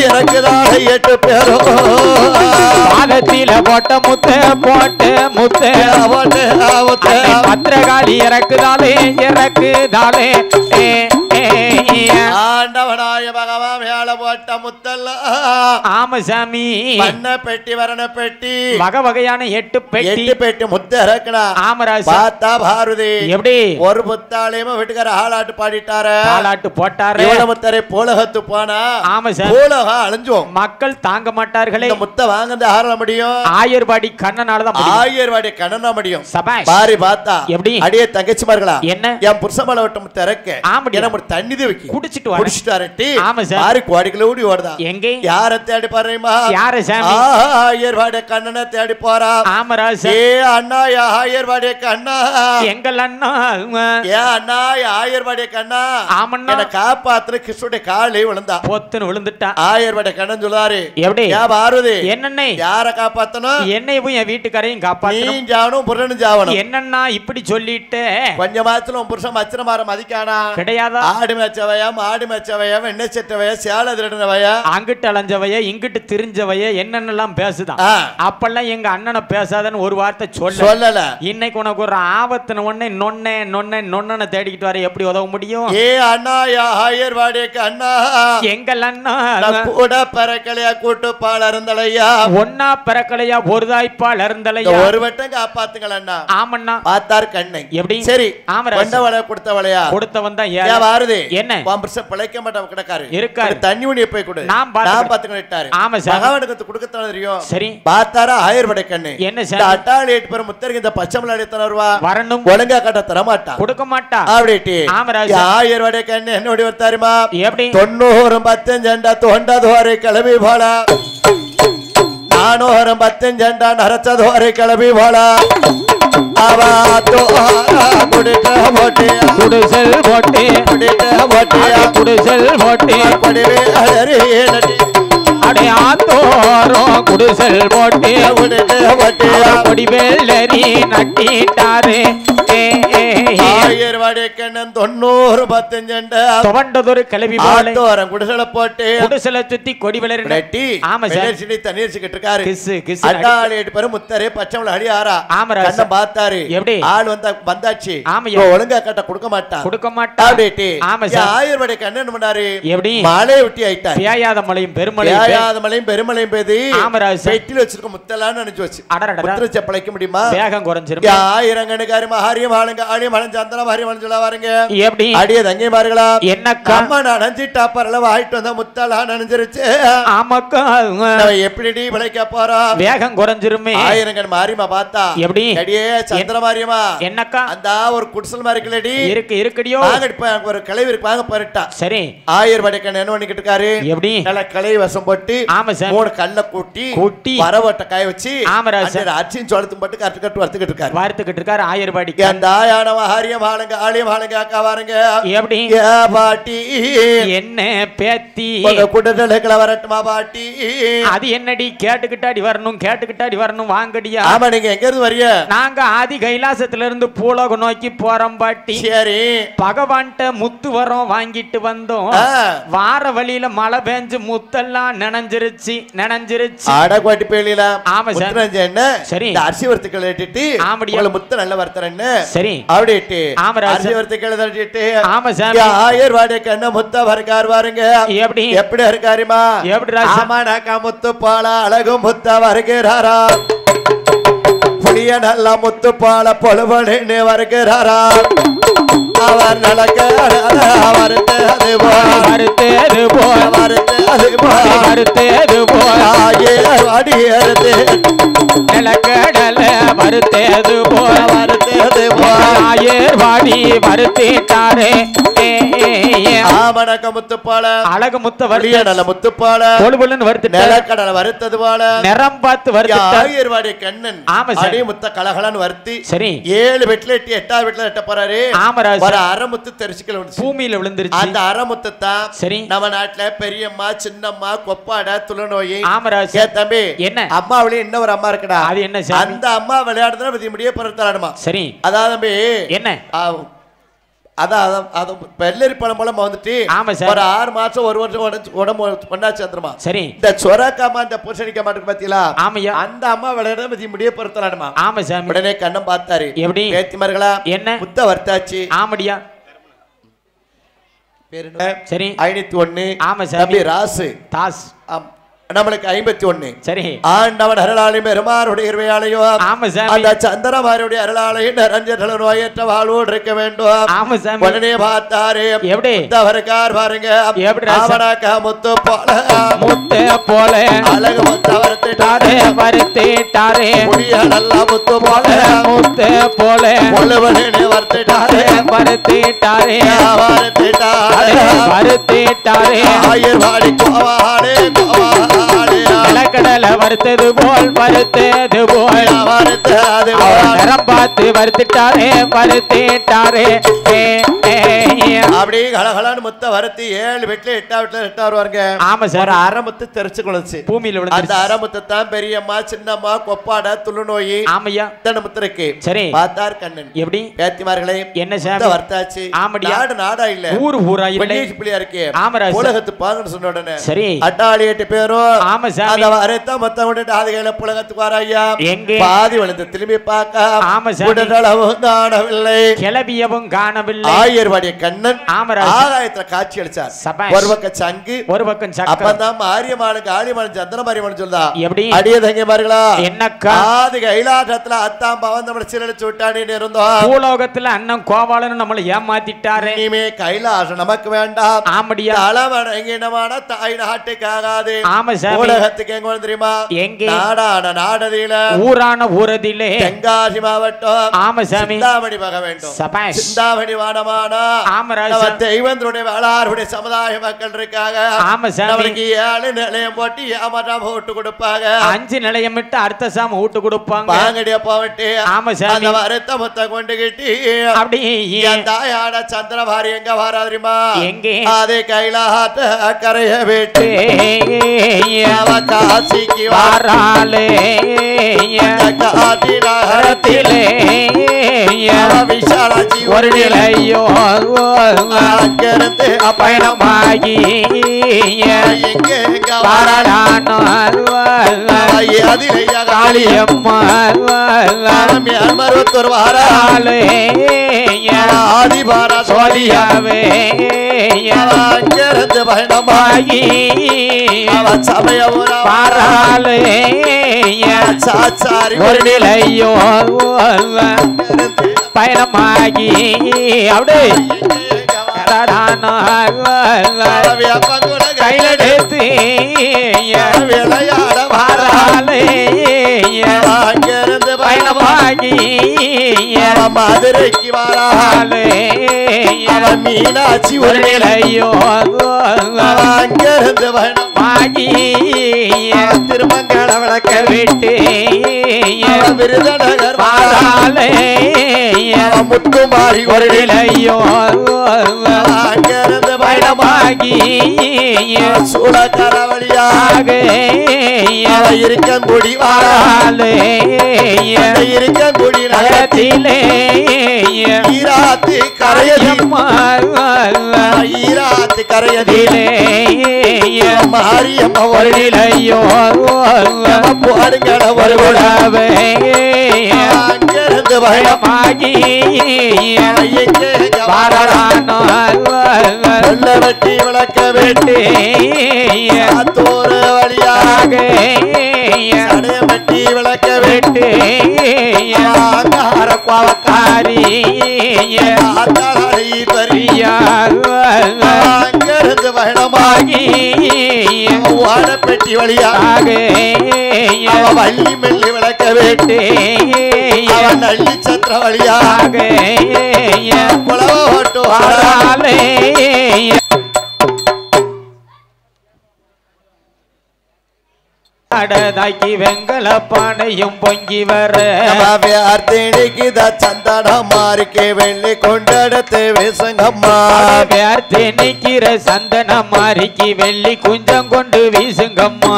இறக்குதானே 8 பேரும் பாதத்தில போட்ட முத்து போட்டு முத்து பத்திரகாளி இறக்குதாலே இறக்குதாலே. ஆண்டவனாய பகவான் மேல போட்ட முத்தல்ல. ஆமா சாமி. வண்ண பெட்டி வரண பெட்டி வகை வகையான 8 பெட்டி முத்த இறக்குனா. ஆமராஜ். பார்த்தா பாரதி எப்படி ஒரு முத்தாலையும் வீட்டுக்கார ஆளாட்டு பாடிட்டாரு. ஆளாட்டு போட்டாரு. இவன முத்தரை போலகத்து போனா. ஆமா சார். போலகா அழிஞ்சோம். மக்கள் தாங்க மாட்டார்களே. இந்த முத்த வாங்கந்து ஆரல முடியும். ஆயர்வாடி கண்ணனாலதான் முடியும். ஆயர்வாடி கண்ணனா முடியும். சபாஷ். பாரி பார்த்தா எப்படி அடியே தங்கச்சிமார்களா என்ன என் புருஷமல விட்ட முத்த இறக்க. ஆமா. என்ன தண்ணி தேவைக்கு குடிச்சிட்டு வர குடிச்சிட்டு வரட்டி ஆமா சார் மாறி கோடிக்குள்ள ஓடி ஓடுதா எங்கே யார தேடி பாருமா யார சாமி ஆயர்வாடி கண்ணனை தேடி போறா ஆமராஜ் ஏ அண்ணா ஆயர்வாடி கண்ணா எங்கள் அண்ணா ஏ அண்ணா ஆயர்வாடி கண்ணா ஆமண்ணா என்ன காப்பாத்துற கிருஷ்ணனுடைய காலை விழுந்தா பொத்துன்னு விழுந்துட்டா ஆயர்வாடி கண்ணன் சொல்லாரு எப்படி ஏ பார்வதி என்னண்ணே யார காப்பாத்தணும் என்னையும் என் வீட்டுக்காரையும் காப்பாத்தணும் நீ ஜாவனும் புருஷனும் ஜாவனும் என்னன்னா இப்படி சொல்லிட்டு கொஞ்ச மாசத்துல உன் புருஷன் மச்சனமார மதிக்கானா கிடையாதா ஆடு மேச்சவையா மாடு மேச்சவையா வெண்ணெய் செட்டவையா சேலை திருடினவையா அங்கிட்டு அலைஞ்சவைய இங்கிட்டு திரிஞ்சவைய என்னென்னலாம் பேசுதான் அப்பெல்லாம் எங்க அண்ணனை பேசாதன்னு ஒரு வார்த்தை சொல்லல இன்னைக்கு உனக்கு ஒரு ஆபத்துன உடனே நொன்னனை தேடிக்கிட்டு வர எப்படி உதவ முடியும் ஏ அண்ணா ஆயர்வாடிக்கு அண்ணா எங்கள் அண்ணா கூட பறக்கலையா கூட்டு பால் அருந்தலையா ஒன்னா பிறக்கலையா ஒரு தாய்ப்பால் அருந்தலையா ஒரு வட்டம் காப்பாத்துங்கள் அண்ணா ஆமண்ணா பார்த்தார் கண்ணை எப்படி சரி ஆமரா கொடுத்தவளையா கொடுத்தவன் தான் வாருது என்ன பிழைக்க மாட்டவன் கிடக்காரு இருக்காரு தண்ணி உனிய போய் கொடு நான் பாத்துக்கிட்டாரு ஆமா சார் மகாவனுக்கு கொடுக்கத்தான் தெரியும் சரி பார்த்தாரா ஆயர்வடை கண்ணு என்ன சார் அட்டாளி 8 பேர் முத்தருக்கு இந்த பச்சை மலை எத்தனை ரூபா வரணும் ஒழுங்கா கட்ட தர மாட்டா கொடுக்க மாட்டா அப்படிட்டு ஆமராஜ் ஆயர்வடை கண்ணு என்ன ஓடி வருத்தாருமா எப்படி 90 15 தொண்டதோரை கிளம்பி போல 400 15 நரச்சதோரை கிளம்பி போல குடிசல் போட்டே குடிசல் போட்டே அடே ஆத்தோரம் குடிசல் போட்டே கொடிவேலரி நட்டிட்டாரு ஆயர்வாடி கண்ணன் 90 15 தொண்டதொரு கிளவி ஆத்தோரம் குடிசலை போட்டு குடிசலை சுத்தி கொடிவேலரி நட்டி ஆமா சார் தண்ணீர் சிக்கிட்டு இருக்காரு கிஸ் கிஸ் அட்டாளி 8 பேர் முத்தரே பச்சை மலை அடி ஆறா ஆமராஜ் கண்ண பார்த்தாரு எப்படி ஆள் வந்தாச்சு ஆமா ஒழுங்கா கட்ட கொடுக்க மாட்டா அப்படிட்டு ஆமா சார் ஆயர்வாடி கண்ணன் என்ன பண்ணாரு எப்படி மலையை விட்டு ஆயிட்டாரு பேயாத மலையும் பெருமலையும் பெய்து ஆமராஜ் பெட்டில வச்சிருக்க முத்தலான்னு நினைச்சு வச்சு முத்திர செப்பளைக்க முடியுமா வேகம் குறைஞ்சிரும் ஆயிரம் கணக்காரி மகாரியம் ஆளுங்க ஆடியம் அலைஞ்சு அந்த மாதிரி சொல்ல வாருங்க எப்படி அடிய தங்கை மார்களா என்னக்கா அம்மா நனைஞ்சிட்டா பரல வாயிட்டு வந்தா முத்தலா நனைஞ்சிருச்சு ஆமாக்கா எப்படி பிழைக்க போறா வேகம் குறைஞ்சிருமே ஆயிரம் கண் மாரியமா பார்த்தா எப்படி அடியே சந்திர மாரியமா என்னக்கா அந்த ஒரு குடிசல் மாதிரி இருக்குல்லடி இருக்குடியோ ஒரு கிளவி இருக்கு வாங்க போறட்டா சரி ஆயர்வாடி கண்ணன் என்ன பண்ணிக்கிட்டு இருக்காரு எப்படி நல்ல கிளவி வசம் போட்டு ஆமா சார் 3 கல்ல கூட்டி வரவட்ட காய வச்சு அச்சின் சோளத்தும் போட்டு கட்டு வறுத்துக்கிட்டு இருக்காரு ஆயர்வாடிக்கு அந்த ஆயான ஹாரியம் ஆளுங்க ஆலியம் ஆளுங்க அக்கா வாருங்க எப்படி பாட்டி என்ன பேத்தி குடதலைகளை வரட்டுமா பாட்டி அது என்னடி கேட்டுக்கிட்டாடி வரணும் வாங்கடியா ஆமா நீங்க எங்க இருந்து வரீங்க நாங்க ஆதி கைலாசத்துல இருந்து பூலோகம் நோக்கி போறோம் பாட்டி சரி பகவான்ட்ட முத்து வரோம் வாங்கிட்டு வந்தோம் வார வழியில மழை பெஞ்சு முத்தெல்லாம் நனைஞ்சிருச்சு அடகோட்டி பேலில ஆமா சார் என்ன சரி அரிசி வறுத்துக்கள் ஏட்டிட்டு ஆமடியா முத்து நல்ல வறுத்தறன்னு சரி அப்படிட்டு அரிசி வறுத்துக்கள் ஏட்டிட்டு ஆமா சார் ஆயர்வாடி கண்ண முத்த வர்க்கார் வாருங்க எப்படி இருக்காருமா எப்படி ஆமா நாக்க முத்து பால அழகு முத்த வருகிறாரா புளிய நல்ல முத்து பால பொழுவனே வருகிறாரா அவர் நடக்க அழகு முத்த வரியா நல்ல முத்துப்பால நிலக்கடலை வறுத்தது போல நிறம் பார்த்து ஆயர்வாடி கண்ணன் அடி முத்த கலகலன்னு வறுத்தி சரி 7 வெட்ல 8வது வெட்ல எட்ட போறாரு ஒரு அரைமுத்து தெரிச்சுக்கல பூமியில விழுந்துருச்சு அந்த அரைமுத்து தான் சரி நம்ம நாட்டுல பெரியம்மா சின்னம்மா கொப்பாட துளநோய் ஆமராஜ் தம்பி என்ன அம்மாவிலே இன்னொரு அம்மா இருக்குடா அது என்ன அந்த அம்மா விளையாடுறத பத்தி முடிய பொறுத்தலாடுமா சரி அதாவது தம்பி என்ன அதான் வெள்ளரி பழம் போல வந்துட்டு ஒரு 6 மாசம் 1 வருஷம் உடம்பு ஒன்னாச்சு வந்துருமா சரி இந்த சொரக்காமா இந்த பூசணிக்க மாட்டுக்கு பாத்தீங்களா ஆமையா அந்த அம்மா விளையாட பத்தி முடிய பொறுத்தலாடுமா ஆமா சார் உடனே கண்ணம் பார்த்தாரு எப்படி பேத்திமார்களா என்ன முத்த வர்த்தாச்சு ஆமடியா பேரு சரி 501 ஆமா சார் தம்பி ராசு தாஸ் நம்மளுக்கு 51. சரி ஆண்டவன் அருளாளி பெருமானுடைய இருவையாளையும் ஆமா சாமி அந்த சந்திரமாருடைய அருளாளையும் நிறைஞ்ச நோயற்ற வாழ்வோடு இருக்க வேண்டும். ஆமா சாமி உடனே பார்த்தாரு எப்படி தவறுக்கார் பாருங்க எப்படி அவனாக்கா முத்து போல அழகு முத்து வருத்திட்டாரே முடிய நல்லா முத்து போல முழுவனே வருத்திட்டாரே ஆயர் வாடி கோவாடே கடலை வறுத்தது போல் நேரம் பார்த்து வருத்திட்டாரே அப்படி கலகலான்னு முத்த வருத்தி 7 வீட்டுல 8 வீட்டுல 8 வருவாங்க. ஆமா சார் அரைமுத்து தெரிச்சு கொள்ளுச்சு பூமியில அந்த அரைமுத்தை தான் பெரியம்மா சின்னம்மா கொப்பாடை துள்ளு நோய் ஆமையா இத்தனை முத்திருக்கு. சரி பார்த்தார் கண்ணன் எப்படி பேத்திமார்களே என்ன சார் வர்த்தாச்சு ஆமடியா நாடா இல்ல ஊரா இல்ல பிள்ளையா இருக்கே ஆமராஜ் உலகத்து பாங்கன்னு சொன்ன உடனே சரி அட்டாளி 8 பேரும் ஆமா சார் அந்த வரத்த மொத்தம் விட்டுட்டு அதுகளை புலகத்துக்கு வரையா எங்கே பாதி வளர்ந்து திரும்பி பார்க்க ஆமா சார் உடனளவும் காணவில்லை கிளவியவும் காணவில்லை ஆயர்வாடிய கண்ணன் ஆமராஜ் ஆகாயத்துல காட்சி அளிச்சார். ஒரு பக்கம் சங்கு ஒரு பக்கம் சக்கரம் அப்பதான் மாரியம்மாளுக்கு ஆரியம்மாள் சந்திர மாரியம்மாள் சொல்றா எப்படி அடியே தங்கமார்களா என்னக்கா ஆதி கைலாசத்துல அத்தாம் பவன் நம்மள சீரழிச்சு விட்டானேன்னு இருந்தோம். பூலோகத்துல அண்ணன் கோபாலன் நம்மள ஏமாத்திட்டாரு. இனிமே கைலாசம் நமக்கு வேண்டாம். ஆமடியா தலைவணங்கினமான தாய் நாட்டுக்கு ஆகாது. ஆமா சார் உலகத்துக்கு எங்க தெரியுமா எங்க நாடான நாடதில ஊரான ஊரதிலே தென்காசி மாவட்டம் ஆமா சாமி சிந்தாமணி பக வேண்டும். சிந்தாமணி வானமான தெய்வந்தருடைய வேளாருடைய சமுதாய மக்கள் இருக்காங்க. ஆமா சாமி அவருக்கு 7 நிலையம் போட்டு ஏமாற்றாம ஓட்டு கொடுப்பாங்க. 5 நிலையம் விட்டு அடுத்த சாம ஓட்டு கொடுப்பாங்க. பாங்கடியா போட்டு ஆமா சாமி அந்த வரத்த மொத்த கொண்டுகிட்டு அப்படி தாயாட சந்திரபாரி எங்க வாராதிரிமா எங்கே அதே கைலாச கரைய விட்டு அவ காசிக்கு வாராளே காட்டி நகரத்திலே விஷாலாட்சி ஒரு நிலையோ அங்கிருந்து பயணமாகி எங்கே பாராளானோ அதிலே காளியம்மா மருத்துவர் வாராளே ஆதிபாரா சோதியாவே அங்கிருந்து பயணமாகி சமயம் பாராளே சாச்சாரி ஒரு நிலையோ பயணமாகி அப்படியே கையிலெடுத்து விளையாட வாராளே அங்கிருந்து பயணமாகி மதுரைக்கு வாராளே மீனாட்சி ஒரு நிலையோ அங்கிருந்து பயணமாகி திருமங்கல விளக்க விட்டு விருதுநகர் வாராளே முத்துமாரி ஒரு நிலையோ அங்கிருந்து பயணமாகி சூழக்கர வழியாக இருக்கங்குடி வாராளே இருக்கங்குடி நகரத்திலே ஈராத்து கரையதிம்மா ஈராத்து கரையதிலே மாரியம்மா ஒரு நிலையோ போடுங்கள ஒரு விழாவே அங்கிருந்து பயணமாகி வாரானோ வெட்டி விளக்க வெட்டி தோறு வழியாக வெட்டி விளக்க வெட்டி கோவக்காரி அங்கிருந்து பயணமாகி வாழப்பெட்டி வழியாக வள்ளி மெல்லி விளக்க வெட்டி நள்ளி சத்திர வழியாக குளவோட்டு வாராளே அடதாக்கி வெங்கல பானையும் பொங்கி வர சந்தனம் மாறிக்கே வெள்ளி கொண்டடத்து வீசுங்கம்மா நிக்கிற சந்தனம் மாறிக்கு வெள்ளி குஞ்சம் கொண்டு வீசுங்கம்மா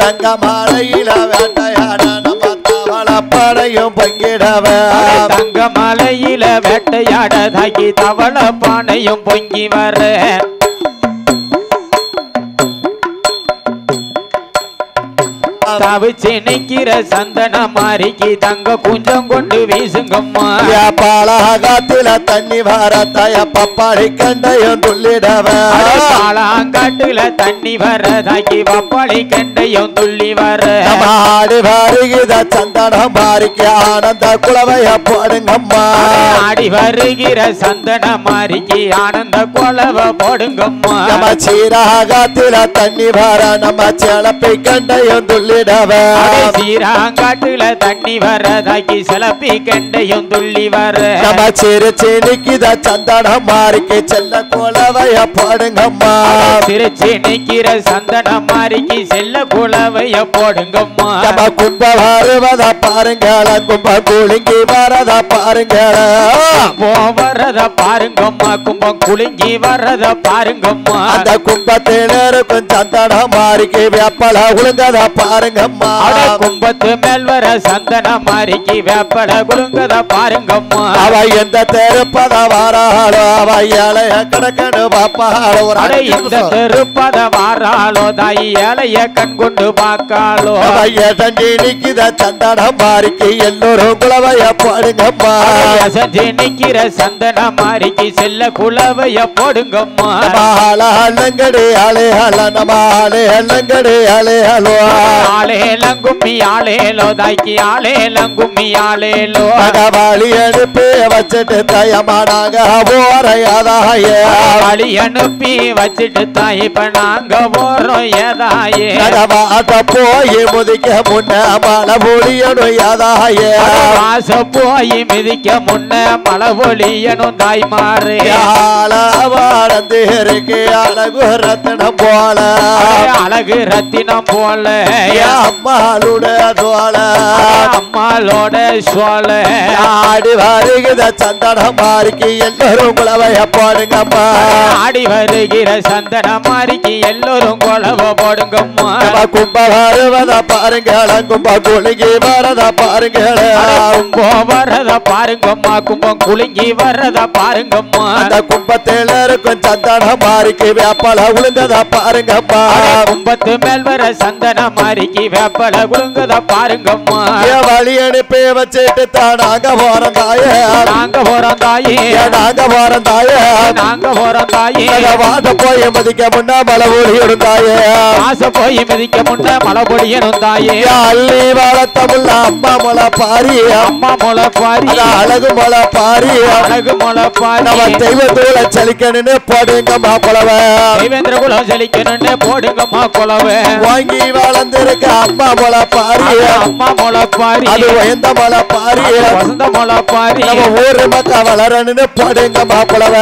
தங்க மாலையில வேட்டையாட நம்ம தவளப்பானையும் பொங்கிடவ தங்க மாலையில வேட்டையாடதாக்கி தவள பானையும் பொங்கி வர தவிச்சு நிக்கிற சந்தன மாறிக்கு தங்க குஞ்சம் கொண்டு வீசுங்கம்மா பாலகாத்துல தண்ணி வரத்தாய பப்பாளி கண்டையும் துள்ளிடவ பாலாங்காட்டுல தண்ணி வரதாக்கி பப்பாளி கண்டையும் துள்ளி வர ஆடி வருகிற சந்தனம் மாறிக்கு ஆனந்த குலவைய போடுங்கம்மா ஆடி வருகிற சந்தன மாறிக்கு ஆனந்த குலவ போடுங்கம்மா நம்ம சீராகத்துல தண்ணி வர நம்ம சிலப்பை கண்டையும் துள்ளிடவ சீராங்காட்டுல தண்ணி வரதாக்கி சிலப்பி கண்டையும் துள்ளி வர நம்ம சிரிச்சு நிக்கிற சந்தனம் மாறிக்கு செல்ல குலவைய போடுங்கம்மா சிரிச்சு நிக்கிற சந்தனம் மாறிக்கு செல்ல குலவைய போடுங்கம்மா நம்ம கும்ப வருவத பாருங்கள கும்ப குலுங்கி வரத பாருங்கள வரத பாருங்கம்மா கும்பம் குலுங்கி வரத பாருங்கம்மா அந்த கும்பத்தில் இருக்கும் சந்தனம் மாறிக்கு வேப்பல உளுங்கத பாருங்கம்மா கும்பத்து மேல் வர சந்தனம் மாறிக்கு வேப்பல குலுங்கத பாருங்கம்மா அவ எந்த தெருப்பத வாராளோ அவ ஏழைய கணக்கணு பாப்பாளோ இந்த தெருப்பத வாராளோ தாய் ஏழைய கண் கொண்டு பார்க்காளோ செஞ்சு நிக்கிற சந்தனம் மாறிக்கு எல்லோரும் குலவைய போடுங்கம்மா செஞ்சு நிக்கிற சந்தனம் மாறிக்கு செல்ல குலவைய போடுங்கம்மா ஆலங்கடி ஆளே ஹல நம்ம ஆளே ஹலங்கடி ஆளே ஹலோ ஆளே லங்கும்மி ஆளேலோ தாய்க்கு ஆளே லங்கும்மி ஆளேலோ வழி அனுப்பி வச்சுட்டு தயமானாங்க போறையாதாய வழி அனுப்பி வச்சுட்டு தாய் இப்ப நாங்க போறோம் ஏதாயே போய் முதிக்க முன்ன மழை பொழியணும் ஏதாய ஆச போய் மிதிக்க முன்ன மழை பொழியணும் தாய்மாறு வாழ்ந்து இருக்கு அழகு ரத்தினம் போல அழகு ரத்தினம் போல அம்மாளோட சோழ அம்மாளோட சோழ ஆடி வருகிற சந்தனம் மாறிக்கு எல்லோரும் குலவைய போடுங்கம்மா ஆடி வருகிற சந்தனம் மாறிக்கு எல்லோரும் குலவ போடுங்கம்மா கும்ப வருவத பாருங்கள கும்ப குலுங்கி வரத பாருங்கள கும்பம் வரத பாருங்கம்மா கும்பம் குலுங்கி வரத பாருங்கம்மா அந்த கும்பத்தில் இருக்கும் சந்தனம் மாறிக்கு வேப்பல உளுங்கத பாருங்கம்மா கும்பத்து மேல் வர சந்தனம் மாறிக்கு வேப்பல குலுங்கத பாருங்கம்மா வழி அனுப்பி வச்சுட்டு தான் நாங்க போறோம் தாயே நாங்க போறோம் தாயே நாங்க போறோம் தாயே நாங்க போறோம் தாயே வாட்ட போய் மதிக்க முன்னா மழை பொழியணும் தாயே ஆசை போய் மிதிக்க முன்ன மழை பொழியணும் தாயே அள்ளி வளர்த்தமுள்ள அம்மா மொளை பாரி அம்மா மொளை பாரி அழகு மொளை பாரி அழகு மொளை பாரி நம்ம தெய்வத்தூள சலிக்கணும்னு போடுங்கம்மா குலவ தெய்வேந்திர குலம் செழிக்கணும்னு போடுங்கம்மா குலவ வாங்கி வளர்ந்திருக்க அம்மா மொளை பாரி அம்மா மொளை பாரி அது எந்த மொளை பாரி வசந்த மொளை பாரி நம்ம ஊரு மக்கா வளரணும்னு போடுங்கம்மா குலவ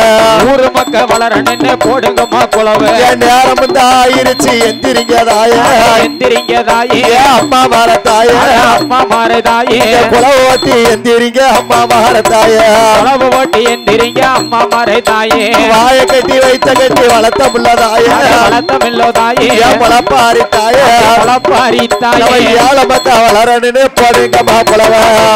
ஊரு மக்க வளரணும்னு போடுங்கம்மா குலவ நேரம் வந்து ஆயிருச்சு எந்திரிங்க தாயே எந்திரிங்க தாயே அம்மா மாற தாயே அம்மா மாற தாயே குலவ ஓட்டி எந்திரிங்க அம்மா மாற தாயே குலவ ஓட்டி எந்திரிங்க அம்மா மாற தாயே வாய கட்டி வைத்த கட்டி வளர்த்த முள்ள தாயே வளர்த்தமில்லோ தாயே முளப்பாரி தாயே முளப்பாரி தாயே ஏழை மக்கா வளரணும்னு போடுங்கம்மா குலவ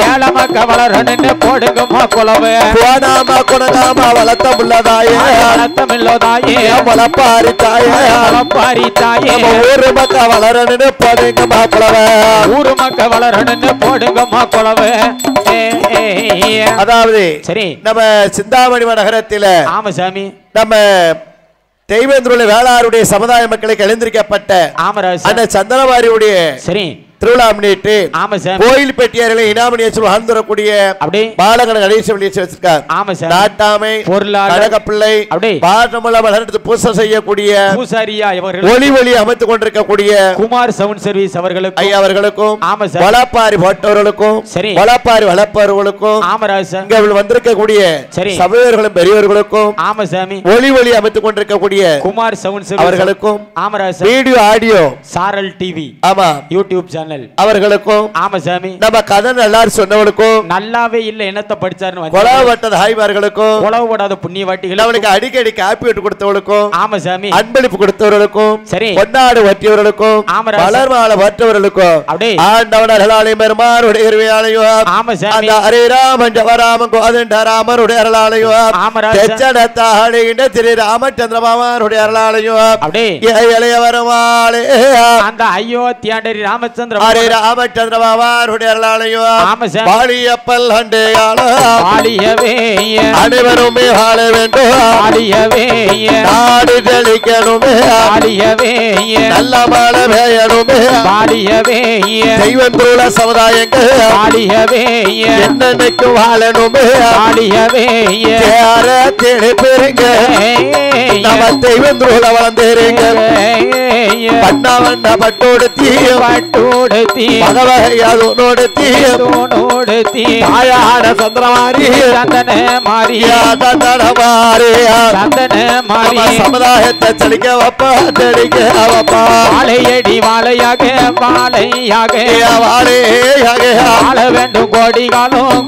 ஏழை மக்க வளரணும்னு போடுங்கம்மா குலவ போனாம குணங்காம வளர்த்த முள்ள தாயே வளர்த்தமில்லோ தாயே முளப்பாரி தாயே முளப்பாரி தாயே ஊரு மக்கா வளரணும்னு போடுங்கம்மா குலவ ஊரு மக்க வளரணும்னு போடுங்கம்மா குலவ அதாவது சரி நம்ம சிந்தாமணி நகரத்தில ஆமா சாமி நம்ம தெய்வேந்திர வேளாருடைய சமுதாய மக்களுக்கு எழுந்திருக்கப்பட்ட ஆமராஜ் அந்த சந்திரவாரியுடைய சரி திருவிழா முன்னிட்டு ஆமா சார் கோயில் பெட்டியார்களை இனாமணியத்தில் வாழ்ந்துடக்கூடிய அப்படி பாலகன கணேச வெளியே வச்சிருக்கார் ஆமா சார் நாட்டாமை பொருளாளர் கனகப்பிள்ளை அப்படி பாட்டமுள்ள வளர்த்து பூசை செய்யக்கூடிய பூசாரியா இவர்கள் ஒளி ஒளி அமைத்துக் கொண்டிருக்கக்கூடிய குமார் சவுண்ட் சர்வீஸ் அவர்களுக்கும் ஐயா அவர்களுக்கும் ஆமா சார் வளப்பாரி போட்டவர்களுக்கும் சரி வளப்பாரி வளர்ப்பவர்களுக்கும் ஆமராஜ் சார் இங்க வந்திருக்கக்கூடிய சரி சகோதரர்களும் பெரியவர்களுக்கும் ஆமா சாமி ஒளி ஒளி அமைத்துக் கொண்டிருக்கக்கூடிய குமார் சவுண்ட் சர்வீஸ் அவர்களுக்கும் ஆமராஜ் வீடியோ ஆடியோ சாரல் டிவி ஆமா யூடியூப் சேனல் அவர்களுக்கும் ஆமா சாமி நம்ம கதை எல்லாரும் சொன்னவர்களுக்கும் நல்லாவே இல்ல என்னத்த படிச்சாருன்னு கொலவட்டத ஹாய்மார்களுக்கும் கொலவப்படாத புண்ணியவாட்டிகள் அவனுக்கு அடிக்கடி காப்பி விட்டு கொடுத்தவர்களுக்கும் ஆமா சாமி அன்பளிப்பு கொடுத்தவர்களுக்கும் சரி பொன்னாடு வட்டியவர்களுக்கும் வளர் மாலை வற்றவர்களுக்கும் அப்படியே ஆண்டவனர்களாலையும் பெருமானுடைய இருவையாலையும் ஆமா சாமி அந்த ஹரிராமன் ஜவராமன் கோதண்ட ராமருடைய அருளாலையும் தெச்சடத்தாடுகின்ற திரு ராமச்சந்திரமாமனுடைய அருளாலையும் அப்படியே இளைய வருமாலே அந்த அயோத்தியாண்டரி ராமச்சந்திர ராமச்சந்திர ஹரே ராமச்சந்திர பாபாருடைய அருளாலையும் பாலியப்பல் பாலியவே அனைவருமே வாழ வேண்டும் பாலியவே நாடு தெளிக்கணுமே பாலியவே நல்ல மழை பெய்யணுமே பாலியவே தெய்வந்துள்ள சமுதாயங்கள் பாலியவே என்னன்னைக்கு வாழணுமே பாலியவே யார தேடி பெறுங்க நம்ம தெய்வந்துள்ள வளர்ந்துருங்க வண்ண வண்ண பட்டோடுத்தி பகவகையாதோடுத்தி தாயான சந்திரமாரி மாரியா தந்தன மாரியா மாரி சமுதாயத்தை செழிக்க வப்பா தெளிக்க வப்பா வாழையடி வாழையாக வாழையாக வாழ வேண்டும் கோடி காலம்